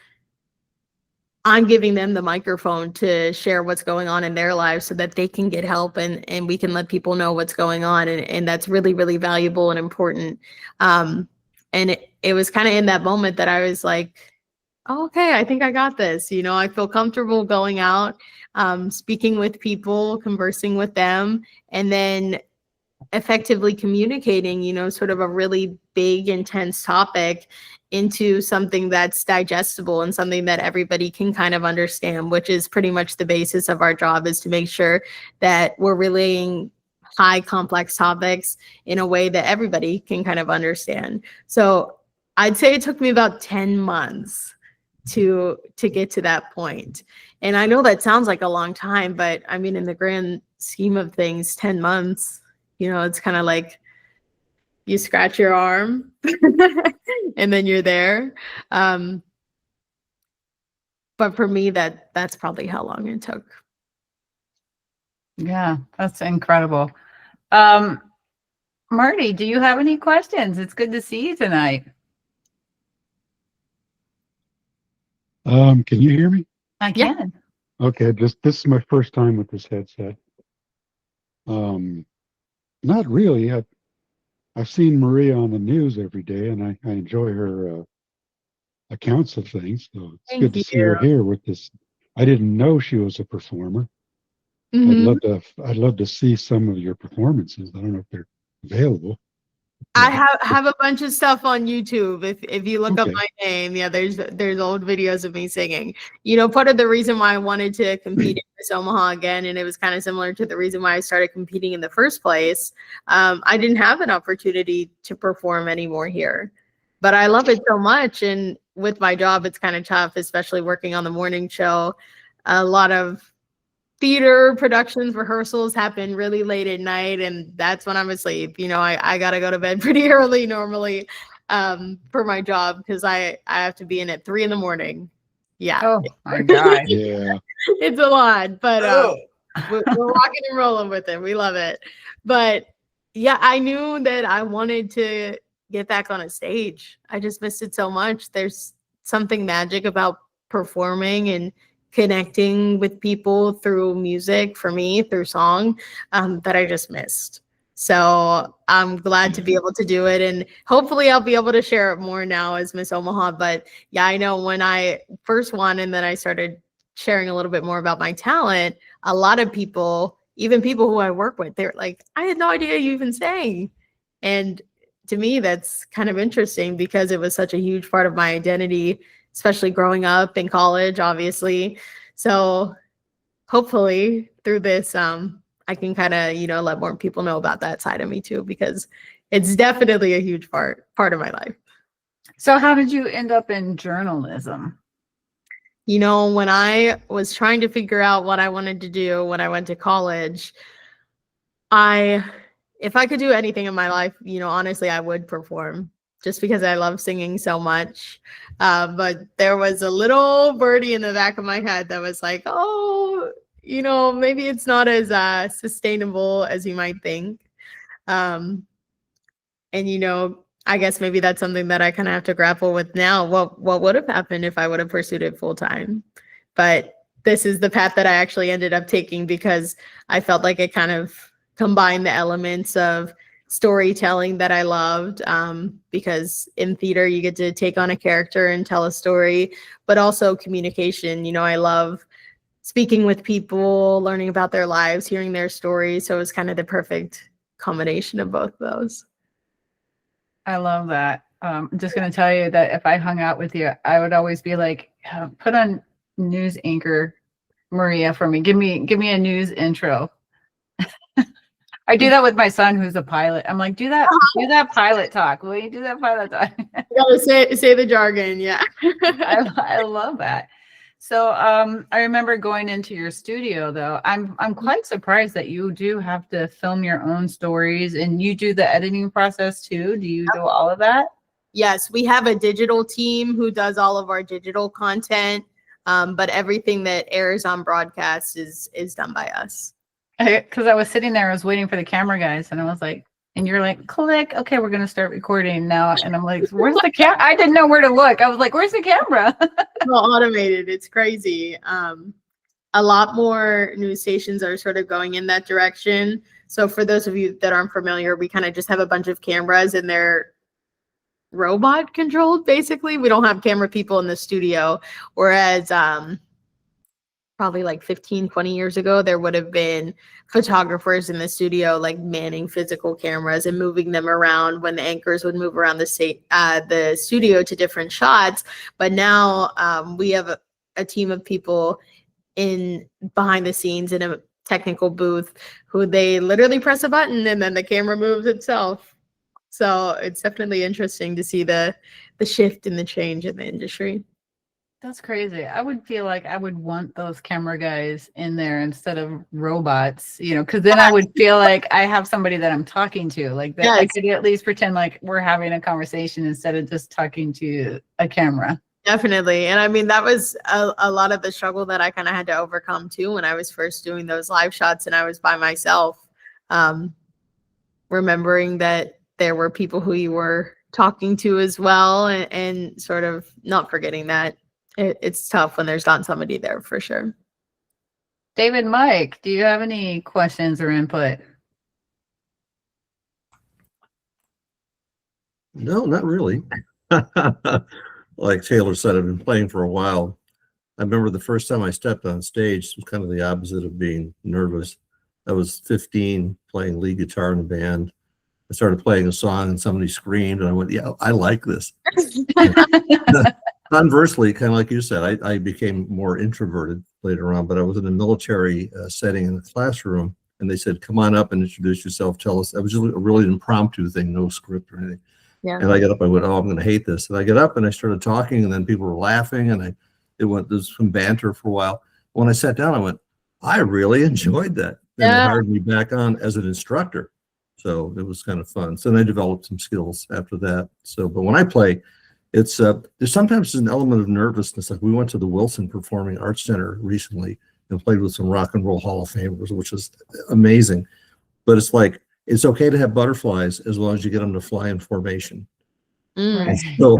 Speaker 2: I'm giving them the microphone to share what's going on in their lives so that they can get help and we can let people know what's going on. And that's really, really valuable and important. And it was kind of in that moment that I was like, oh, okay, I think I got this. I feel comfortable going out, speaking with people, conversing with them, and then effectively communicating, sort of a really big, intense topic into something that's digestible and something that everybody can kind of understand, which is pretty much the basis of our job, is to make sure that we're relaying high complex topics in a way that everybody can kind of understand. So I'd say it took me about 10 months to get to that point. And I know that sounds like a long time, but I mean, in the grand scheme of things, 10 months, it's kind of like you scratch your arm and then you're there. But for me, that's probably how long it took.
Speaker 1: Yeah, that's incredible. Marty, do you have any questions? It's good to see you tonight.
Speaker 5: Can you hear me?
Speaker 1: I can.
Speaker 5: Okay, this is my first time with this headset. Not really. I've seen Maria on the news every day, and I enjoy her accounts of things. So it's
Speaker 2: Thank
Speaker 5: good to see her
Speaker 2: you.
Speaker 5: here with this. I didn't know she was a performer.
Speaker 2: Mhm.
Speaker 5: I'd love to see some of your performances. I don't know if they're available.
Speaker 2: I have a bunch of stuff on YouTube. If you look up
Speaker 5: Okay.
Speaker 2: my name, there's old videos of me singing. Part of the reason why I wanted to compete in Miss Omaha again, and it was kind of similar to the reason why I started competing in the first place. I didn't have an opportunity to perform anymore here, but I love it so much. And with my job, it's kind of tough, especially working on the morning show. A lot of theater productions, rehearsals happen really late at night, and that's when I'm asleep. I gotta go to bed pretty early normally for my job because I have to be in at 3 a.m. Yeah.
Speaker 1: Oh my God.
Speaker 5: Yeah.
Speaker 2: It's a lot, but we're rocking and rolling with it. We love it. But yeah, I knew that I wanted to get back on a stage. I just missed it so much. There's something magic about performing and connecting with people through music, for me, through song, that I just missed. So I'm glad to be able to do it. And hopefully I'll be able to share it more now as Miss Omaha. But yeah, I know when I first won and then I started sharing a little bit more about my talent, a lot of people, even people who I work with, they're like, I had no idea you even sang. And to me, that's kind of interesting because it was such a huge part of my identity, especially growing up in college, obviously. So hopefully through this, I can kind of, let more people know about that side of me too, because it's definitely a huge part of my life.
Speaker 1: So how did you end up in journalism?
Speaker 2: When I was trying to figure out what I wanted to do when I went to college, if I could do anything in my life, honestly, I would perform just because I love singing so much. But there was a little birdie in the back of my head that was like, oh, maybe it's not as sustainable as you might think. And, I guess maybe that's something that I kind of have to grapple with now. What would have happened if I would have pursued it full time? But this is the path that I actually ended up taking because I felt like it kind of combined the elements of storytelling that I loved, because in theater you get to take on a character and tell a story, but also communication. I love speaking with people, learning about their lives, hearing their stories. So it was kind of the perfect combination of both of those.
Speaker 1: I love that. I'm just going to tell you that if I hung out with you, I would always be like, put on news anchor Maria for me. Give me a news intro. I do that with my son, who's a pilot. I'm like, do that pilot talk. Will you do that pilot talk?
Speaker 2: You gotta say the jargon. Yeah.
Speaker 1: I love that. So I remember going into your studio though. I'm quite surprised that you do have to film your own stories and you do the editing process too. Do you do all of that?
Speaker 2: Yes, we have a digital team who does all of our digital content, but everything that airs on broadcast is done by us.
Speaker 1: Because I was sitting there, I was waiting for the camera guys, and I was like, and you're like, click, okay, we're gonna start recording now. And I'm like, where's the camera? I didn't know where to look. I was like, where's the camera?
Speaker 2: All automated. It's crazy. A lot more news stations are sort of going in that direction. So for those of you that aren't familiar, we kind of just have a bunch of cameras and they're robot controlled, basically. We don't have camera people in the studio, whereas probably like 15, 20 years ago, there would have been photographers in the studio, like manning physical cameras and moving them around when the anchors would move around the studio to different shots. But now we have a team of people in behind the scenes in a technical booth who they literally press a button and then the camera moves itself. So it's definitely interesting to see the shift and the change in the industry.
Speaker 1: That's crazy. I would feel like I would want those camera guys in there instead of robots, because then I would feel like I have somebody that I'm talking to, like that. I could at least pretend like we're having a conversation instead of just talking to a camera.
Speaker 2: Definitely. And I mean, that was a lot of the struggle that I kind of had to overcome too when I was first doing those live shots and I was by myself, remembering that there were people who you were talking to as well, and sort of not forgetting that. It's tough when there's not somebody there, for sure.
Speaker 1: David, Mike, do you have any questions or input?
Speaker 6: No, not really. Like Taylor said, I've been playing for a while. I remember the first time I stepped on stage, it was kind of the opposite of being nervous. I was 15, playing lead guitar in a band. I started playing a song and somebody screamed and I went, yeah, I like this. Conversely, kind of like you said, I became more introverted later on, but I was in a military setting in the classroom and they said, come on up and introduce yourself. Tell us. It was just a really impromptu thing, no script or anything.
Speaker 2: Yeah.
Speaker 6: And I got up, I went, oh, I'm going to hate this. And I got up and I started talking and then people were laughing and there was some banter for a while. When I sat down, I went, I really enjoyed that. And they hired me back on as an instructor. So it was kind of fun. So then I developed some skills after that. So, but when I play, it's there's sometimes an element of nervousness. Like we went to the Wilson Performing Arts Center recently and played with some rock and roll Hall of Famers, which is amazing. But it's like, it's okay to have butterflies as long as you get them to fly in formation.
Speaker 2: Mm.
Speaker 6: So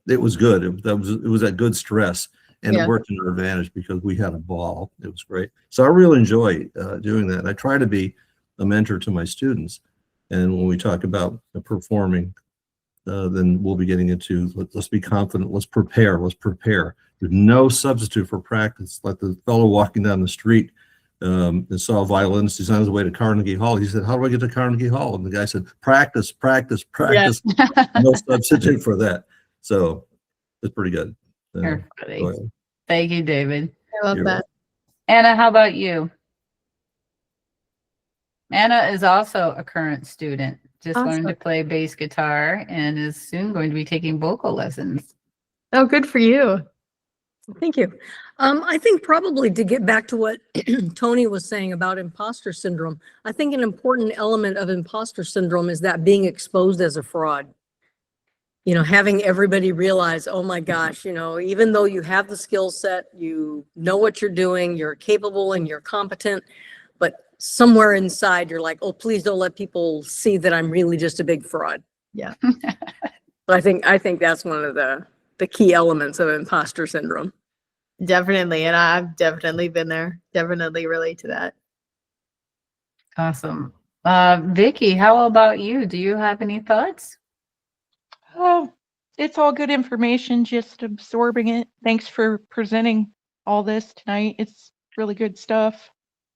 Speaker 6: it was good. It was that good stress, and it worked in our advantage because we had a ball. It was great. So I really enjoy doing that. And I try to be a mentor to my students. And when we talk about performing, then we'll be getting into let's be confident. Let's prepare. There's no substitute for practice. Like the fellow walking down the street and saw a violinist. He's on his way to Carnegie Hall. He said, "How do I get to Carnegie Hall?" And the guy said, "Practice, practice, practice." No substitute for that. So it's pretty good.
Speaker 1: You're funny.
Speaker 6: Go ahead.
Speaker 1: Thank you, David.
Speaker 2: I love
Speaker 6: You're
Speaker 2: that.
Speaker 1: Anna, how about you? Anna is also a current student, just learned to
Speaker 2: Awesome.
Speaker 1: play bass guitar and is soon going to be taking vocal lessons.
Speaker 2: Oh, good for you.
Speaker 7: Thank you. I think probably to get back to what Tony was saying about imposter syndrome, I think an important element of imposter syndrome is that being exposed as a fraud. You know, having everybody realize, oh my gosh, you know, even though you have the skill set, you know what you're doing, you're capable and you're competent, but somewhere inside you're like, oh, please don't let people see that I'm really just a big fraud.
Speaker 2: Yeah.
Speaker 7: But I think that's one of the key elements of imposter syndrome.
Speaker 2: Definitely. And I've definitely been there. Definitely relate to that.
Speaker 1: Awesome. Vicky, how about you? Do you have any thoughts?
Speaker 8: Oh, it's all good information, just absorbing it. Thanks for presenting all this tonight. It's really good stuff.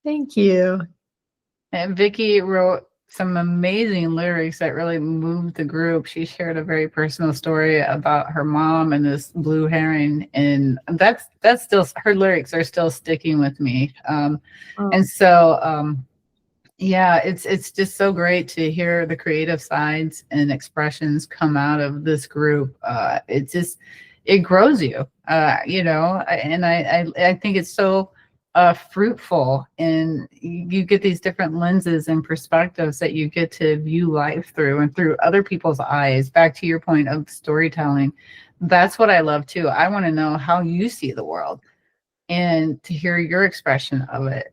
Speaker 2: Thank you.
Speaker 1: And Vicky wrote some amazing lyrics that really moved the group. She shared a very personal story about her mom and this blue heron, and that's still, her lyrics are still sticking with me. And so yeah, it's just so great to hear the creative sides and expressions come out of this group. It grows you, you know, and I think it's so fruitful, and you get these different lenses and perspectives that you get to view life through, and through other people's eyes. Back to your point of storytelling, that's what I love too. I want to know how you see the world and to hear your expression of it.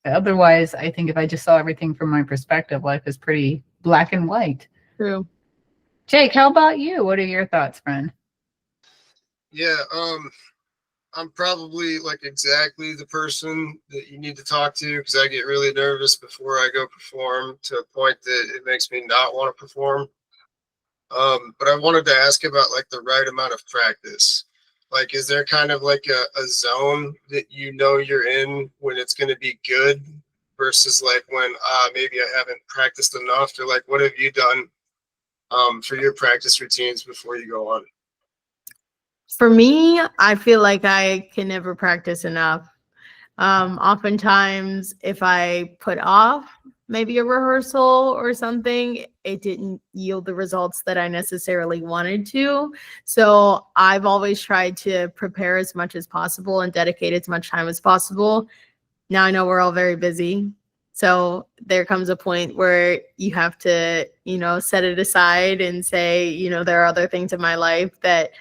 Speaker 1: Otherwise, I think if I just saw everything from my perspective, life is pretty black and white.
Speaker 2: True.
Speaker 1: Jake, how about you? What are your thoughts, friend?
Speaker 9: Yeah, I'm probably like exactly the person that you need to talk to, because I get really nervous before I go perform, to a point that it makes me not want to perform. But I wanted to ask about like the right amount of practice. Like, is there kind of like a zone that you know you're in when it's going to be good versus like when maybe I haven't practiced enough? Or like, what have you done for your practice routines before you go on?
Speaker 2: For me, I feel like I can never practice enough. Oftentimes, if I put off maybe a rehearsal or something, it didn't yield the results that I necessarily wanted to. So I've always tried to prepare as much as possible and dedicate as much time as possible. Now I know we're all very busy. So there comes a point where you have to, you know, set it aside and say, you know, there are other things in my life that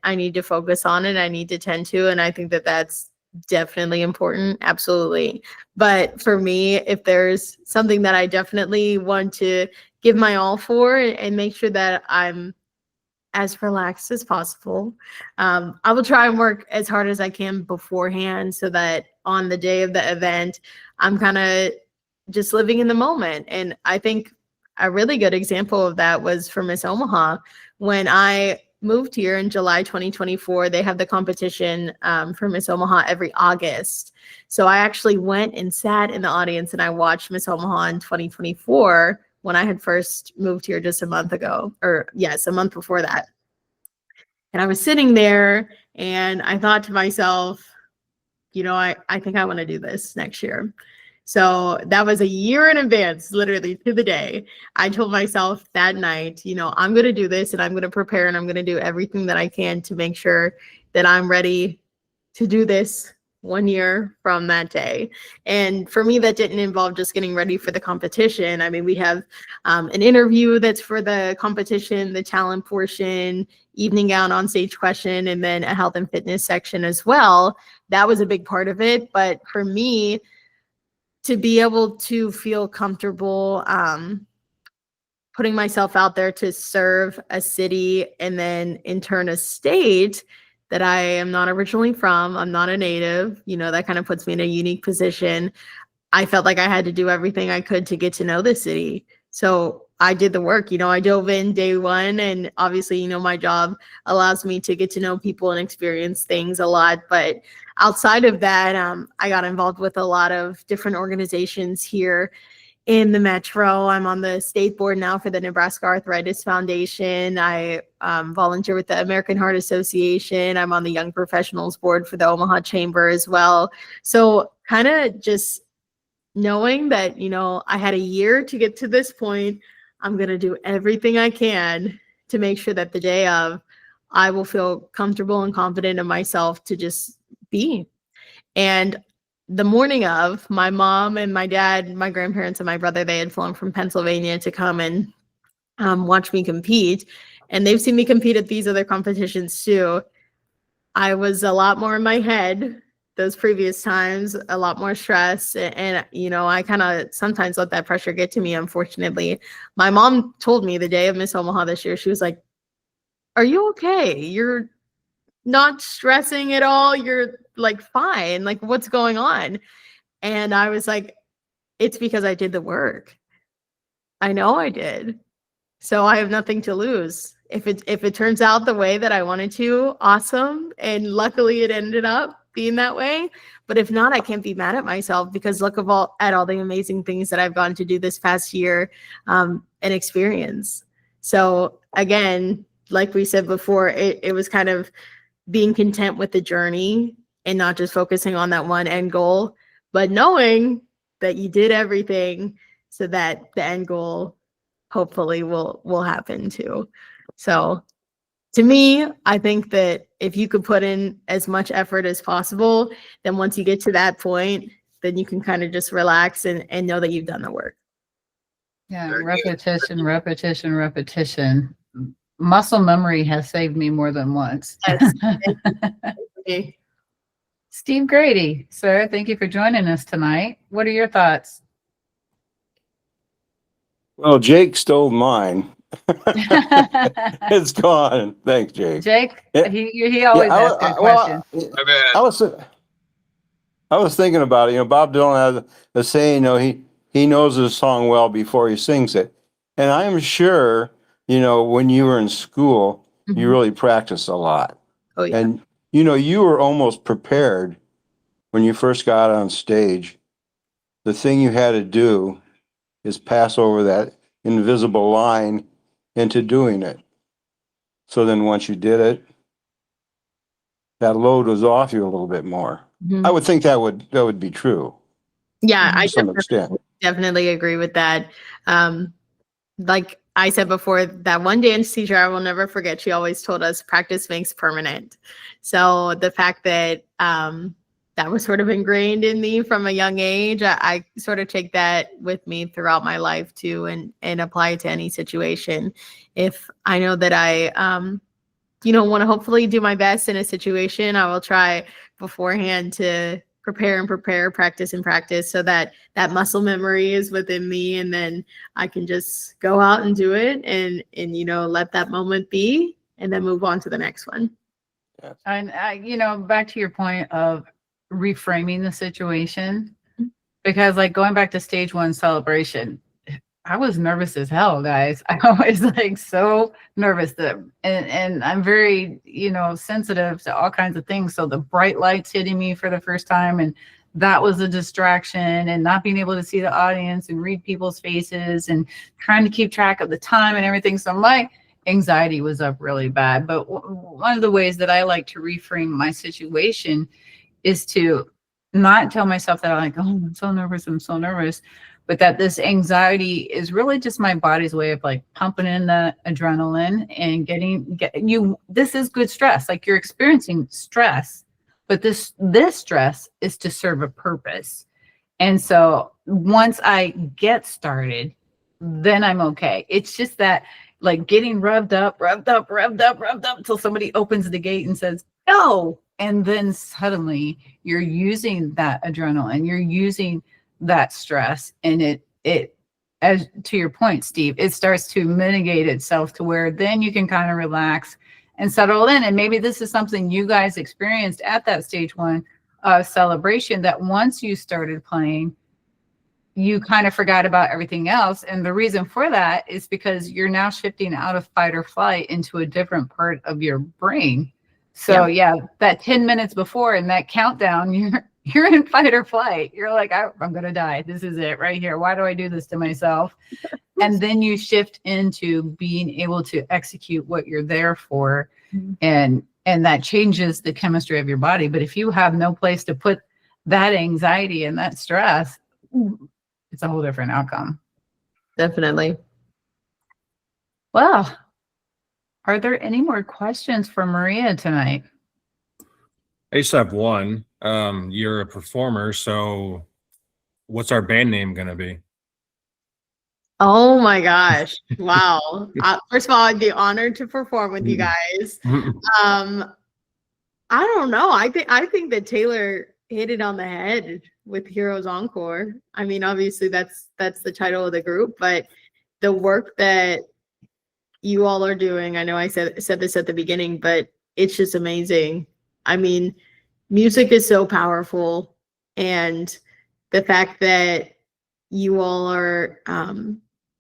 Speaker 2: I need to focus on and I need to tend to. And I think that that's definitely important. Absolutely. But for me, if there's something that I definitely want to give my all for and make sure that I'm as relaxed as possible, I will try and work as hard as I can beforehand so that on the day of the event, I'm kind of just living in the moment. And I think a really good example of that was for Miss Omaha. When I moved here in July 2024, they have the competition for Miss Omaha every August. So I actually went and sat in the audience and I watched Miss Omaha in 2024 when I had first moved here just a month ago, or yes, a month before that. And I was sitting there and I thought to myself, you know, I think I want to do this next year. So that was a year in advance, literally to the day. I told myself that night, you know, I'm going to do this and I'm going to prepare and I'm going to do everything that I can to make sure that I'm ready to do this 1 year from that day. And for me, that didn't involve just getting ready for the competition. I mean, we have an interview that's for the competition, the talent portion, evening gown on stage question, and then a health and fitness section as well. That was a big part of it. But for me, to be able to feel comfortable putting myself out there to serve a city and then in turn a state that I am not originally from, I'm not a native, you know, that kind of puts me in a unique position. I felt like I had to do everything I could to get to know the city. So I did the work. I dove in day one, and obviously, my job allows me to get to know people and experience things a lot. But outside of that, I got involved with a lot of different organizations here in the Metro. I'm on the state board now for the Nebraska Arthritis Foundation. I volunteer with the American Heart Association. I'm on the Young Professionals Board for the Omaha Chamber as well. So kind of just knowing that, I had a year to get to this point. I'm going to do everything I can to make sure that the day of, I will feel comfortable and confident in myself to just be. And the morning of, my mom and my dad, my grandparents and my brother, they had flown from Pennsylvania to come and watch me compete. And they've seen me compete at these other competitions too. I was a lot more in my head those previous times, a lot more stress. And, I kind of sometimes let that pressure get to me, unfortunately. My mom told me the day of Miss Omaha this year, she was like, "Are you okay? You're not stressing at all. You're like fine. Like, what's going on?" And I was like, "It's because I did the work. I know I did. So I have nothing to lose. If it turns out the way that I wanted to, awesome. And luckily it ended up being that way. But if not, I can't be mad at myself, because look at all the amazing things that I've gotten to do this past year and experience." So again, like we said before, it was kind of being content with the journey and not just focusing on that one end goal, but knowing that you did everything so that the end goal hopefully will happen too. So to me, I think that if you could put in as much effort as possible, then once you get to that point, then you can kind of just relax and know that you've done the work.
Speaker 1: Yeah, repetition, repetition, repetition. Muscle memory has saved me more than once.
Speaker 2: Yes.
Speaker 1: Steve Grady, sir, thank you for joining us tonight. What are your thoughts?
Speaker 10: Well, Jake stole mine. It's gone. Thanks, Jake.
Speaker 1: Jake,
Speaker 10: Yeah.
Speaker 1: he always asks good questions.
Speaker 9: My bad.
Speaker 10: I was thinking about it. Bob Dylan has a saying, he knows his song well before he sings it. And I'm sure, when you were in school, you really practiced a lot.
Speaker 2: Oh, yeah.
Speaker 10: And, you were almost prepared when you first got on stage. The thing you had to do is pass over that invisible line into doing it. So then once you did it, that load was off you a little bit more. I would think that would be true.
Speaker 2: Yeah, I
Speaker 10: to some extent.
Speaker 2: definitely agree with that. Like I said before, that one dance teacher I will never forget, she always told us practice makes permanent. So the fact that that was sort of ingrained in me from a young age, I sort of take that with me throughout my life too, and apply it to any situation. If I know that I want to hopefully do my best in a situation, I will try beforehand to prepare, practice, so that that muscle memory is within me, and then I can just go out and do it and let that moment be, and then move on to the next one.
Speaker 1: And back to your point of reframing the situation, because like going back to stage one celebration, I was nervous as hell, guys. I was like so nervous and I'm very, sensitive to all kinds of things. So the bright lights hitting me for the first time, and that was a distraction, and not being able to see the audience and read people's faces and trying to keep track of the time and everything. So my anxiety was up really bad. But one of the ways that I like to reframe my situation is to not tell myself that I'm so nervous, but that this anxiety is really just my body's way of like pumping in the adrenaline and this is good stress. Like you're experiencing stress, but this stress is to serve a purpose. And so once I get started, then I'm okay. It's just that like getting revved up till somebody opens the gate and says, go. And then suddenly you're using that adrenaline, you're using that stress, and it as to your point, Steve, it starts to mitigate itself to where then you can kind of relax and settle in. And maybe this is something you guys experienced at that stage one celebration, that once you started playing, you kind of forgot about everything else. And the reason for that is because you're now shifting out of fight or flight into a different part of your brain. So yeah, that 10 minutes before in that countdown, you're in fight or flight. You're like, I'm going to die. This is it right here. Why do I do this to myself? And then you shift into being able to execute what you're there for. And that changes the chemistry of your body. But if you have no place to put that anxiety and that stress, it's a whole different outcome.
Speaker 2: Definitely.
Speaker 1: Well, are there any more questions for Maria tonight?
Speaker 3: I just have one. You're a performer, so what's our band name gonna be?
Speaker 2: Oh my gosh. Wow. First of all, I'd be honored to perform with you guys. I don't know. I think that Taylor hit it on the head with Heroes Encore. I mean, obviously that's the title of the group, but the work that you all are doing, I know I said this at the beginning, but it's just amazing. I mean, music is so powerful, and the fact that you all are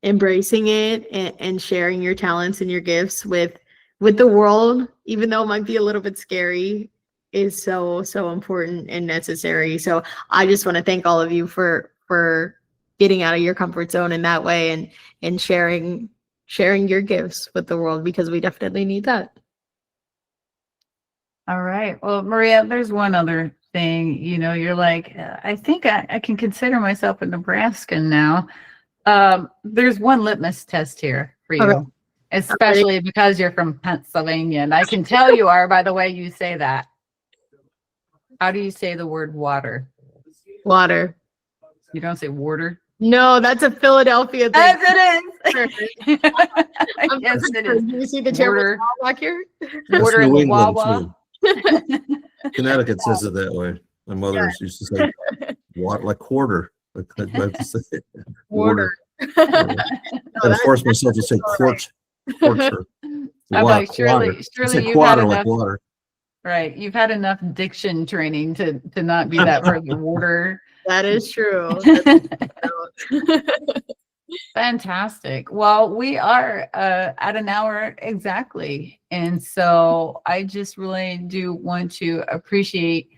Speaker 2: embracing it and sharing your talents and your gifts with the world, even though it might be a little bit scary, is so important and necessary. So I just want to thank all of you for getting out of your comfort zone in that way and sharing your gifts with the world, because we definitely need that.
Speaker 1: All right. Well, Maria, there's one other thing. You're like, I think I can consider myself a Nebraskan now. There's one litmus test here for you,
Speaker 2: Okay.
Speaker 1: Especially because you're from Pennsylvania. And I can tell you are by the way you say that. How do you say the word water?
Speaker 2: Water.
Speaker 1: You don't say water?
Speaker 2: No, that's a Philadelphia thing.
Speaker 1: Yes, it is. Yes, it is.
Speaker 2: Do you see the chair
Speaker 1: Water.
Speaker 2: back here?
Speaker 6: That's
Speaker 1: Water in
Speaker 6: New
Speaker 1: the
Speaker 6: England,
Speaker 1: Wawa.
Speaker 6: too. Connecticut says it that way. My mother used to say water, like quarter. I have to say
Speaker 2: Water.
Speaker 6: I forced myself to say quarter.
Speaker 1: I'm like, surely you've
Speaker 6: water
Speaker 1: had
Speaker 6: like
Speaker 1: enough.
Speaker 6: water.
Speaker 1: Right. You've had enough diction training to not be that word water.
Speaker 2: That is true.
Speaker 1: Fantastic. Well, we are at an hour exactly. And so I just really do want to appreciate,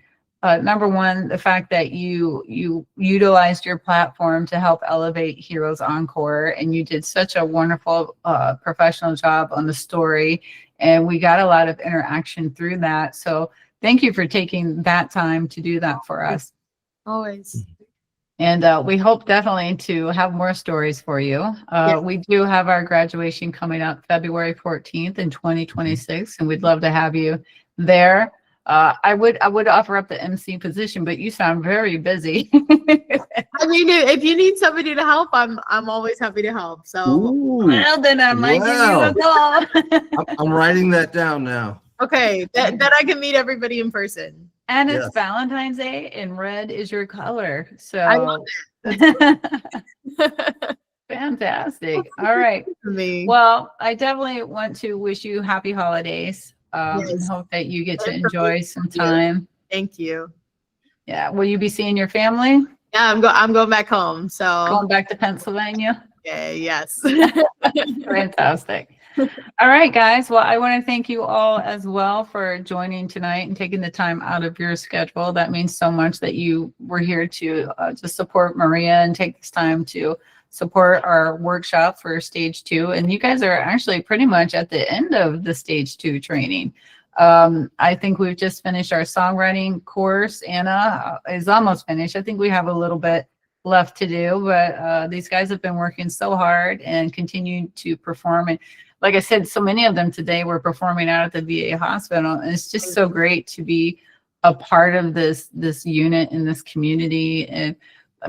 Speaker 1: number one, the fact that you utilized your platform to help elevate Heroes Encore, and you did such a wonderful professional job on the story. And we got a lot of interaction through that. So thank you for taking that time to do that for us.
Speaker 2: Always.
Speaker 1: And we hope definitely to have more stories for you. We do have our graduation coming up February 14th in 2026, and we'd love to have you there. I would offer up the MC position, but you sound very busy.
Speaker 2: I mean, if you need somebody to help, I'm always happy to help. So
Speaker 1: Well, then I might give you a call.
Speaker 6: I'm writing that down now.
Speaker 2: okay, that I can meet everybody in person.
Speaker 1: And it's
Speaker 6: Yes.
Speaker 1: Valentine's Day, and red is your color. So
Speaker 2: I love
Speaker 1: fantastic. All right.
Speaker 2: Me.
Speaker 1: Well, I definitely want to wish you happy holidays. And
Speaker 2: Yes.
Speaker 1: hope that you get to
Speaker 2: And for
Speaker 1: enjoy
Speaker 2: me,
Speaker 1: some
Speaker 2: thank you.
Speaker 1: time.
Speaker 2: Thank you.
Speaker 1: Yeah. Will you be seeing your family?
Speaker 2: Yeah, I'm going back home. So
Speaker 1: Going back to Pennsylvania?
Speaker 2: yes.
Speaker 1: Fantastic. All right, guys. Well, I want to thank you all as well for joining tonight and taking the time out of your schedule. That means so much that you were here to support Maria and take this time to support our workshop for stage 2. And you guys are actually pretty much at the end of the stage 2 training. I think we've just finished our songwriting course. Anna is almost finished. I think we have a little bit left to do, but these guys have been working so hard and continue to perform. And like I said, so many of them today were performing out at the VA hospital. And it's just so great to be a part of this unit in this community.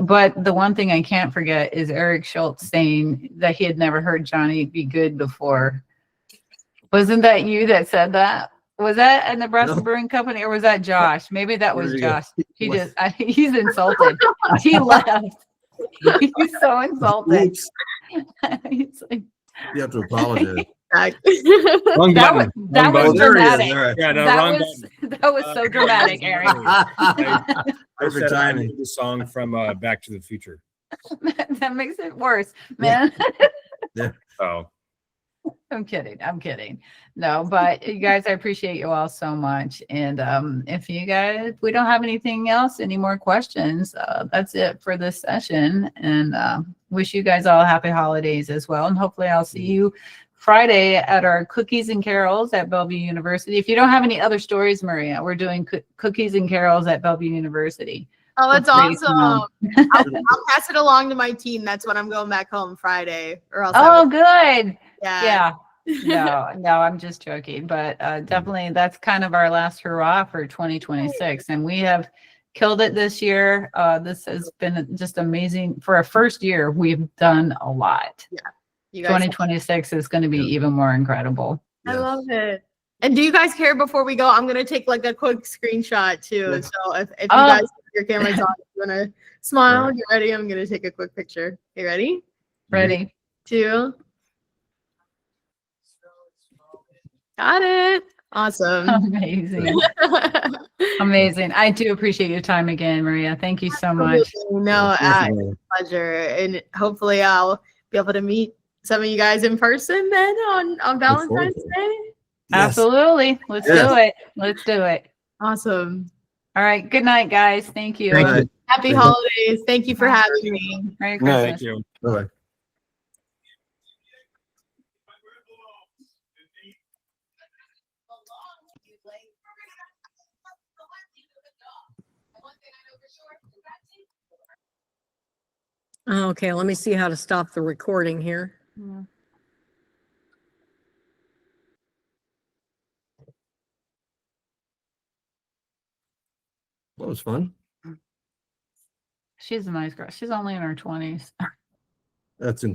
Speaker 1: But the one thing I can't forget is Eric Schultz saying that he had never heard Johnny be good before. Wasn't that you that said that? Was that at Nebraska Brewing Company, or was that Josh? Maybe that was Josh. He's insulted. He left. He's so insulted.
Speaker 6: Oops.
Speaker 1: He's like,
Speaker 6: You have to apologize.
Speaker 3: Wrong button.
Speaker 1: that
Speaker 3: Wrong
Speaker 1: was
Speaker 3: button.
Speaker 6: There he is.
Speaker 1: dramatic.
Speaker 6: All right.
Speaker 3: Yeah, no, wrong
Speaker 1: That was so dramatic, Eric.
Speaker 3: I
Speaker 6: Perfect
Speaker 3: said I
Speaker 6: timing.
Speaker 3: knew the song from Back to the Future.
Speaker 1: That makes it worse, man.
Speaker 3: Oh,
Speaker 1: I'm kidding. I'm kidding. No, but you guys, I appreciate you all so much. And if we don't have anything else, any more questions, that's it for this session. And wish you guys all happy holidays as well. And hopefully I'll see you Friday at our Cookies and Carols at Bellevue University. If you don't have any other stories, Maria, we're doing Cookies and Carols at Bellevue University.
Speaker 2: Oh, that's
Speaker 1: Please come
Speaker 2: awesome.
Speaker 1: on.
Speaker 2: I'll pass it along to my team. That's when I'm going back home Friday. Or else
Speaker 1: Oh, good.
Speaker 2: yeah.
Speaker 1: No, I'm just joking, but definitely that's kind of our last hurrah for 2026. And we have killed it this year. This has been just amazing. For our first year, we've done a lot.
Speaker 2: Yeah. You guys
Speaker 1: 2026 is going to be even more incredible.
Speaker 2: I love it. And do you guys care before we go? I'm going to take like a quick screenshot too. So if you guys have your cameras on, you want to smile, get ready. I'm going to take a quick picture. You ready?
Speaker 1: Ready.
Speaker 2: 2. Got it. Awesome.
Speaker 1: Amazing. Amazing. I do appreciate your time again, Maria. Thank you so much.
Speaker 2: No, it's a pleasure. And hopefully I'll be able to meet some of you guys in person then on Valentine's Day.
Speaker 1: Absolutely. Let's do it. Let's do it.
Speaker 2: Awesome.
Speaker 1: All right. Good night, guys. Thank you.
Speaker 6: Thank you.
Speaker 2: Happy holidays. Thank you for having me.
Speaker 1: Merry
Speaker 10: Good night.
Speaker 1: Christmas.
Speaker 3: thank you.
Speaker 6: Bye-bye.
Speaker 7: Okay, let me see how to stop the recording here.
Speaker 6: That was fun.
Speaker 1: She's a nice girl. She's only in her 20s.
Speaker 6: That's incredible.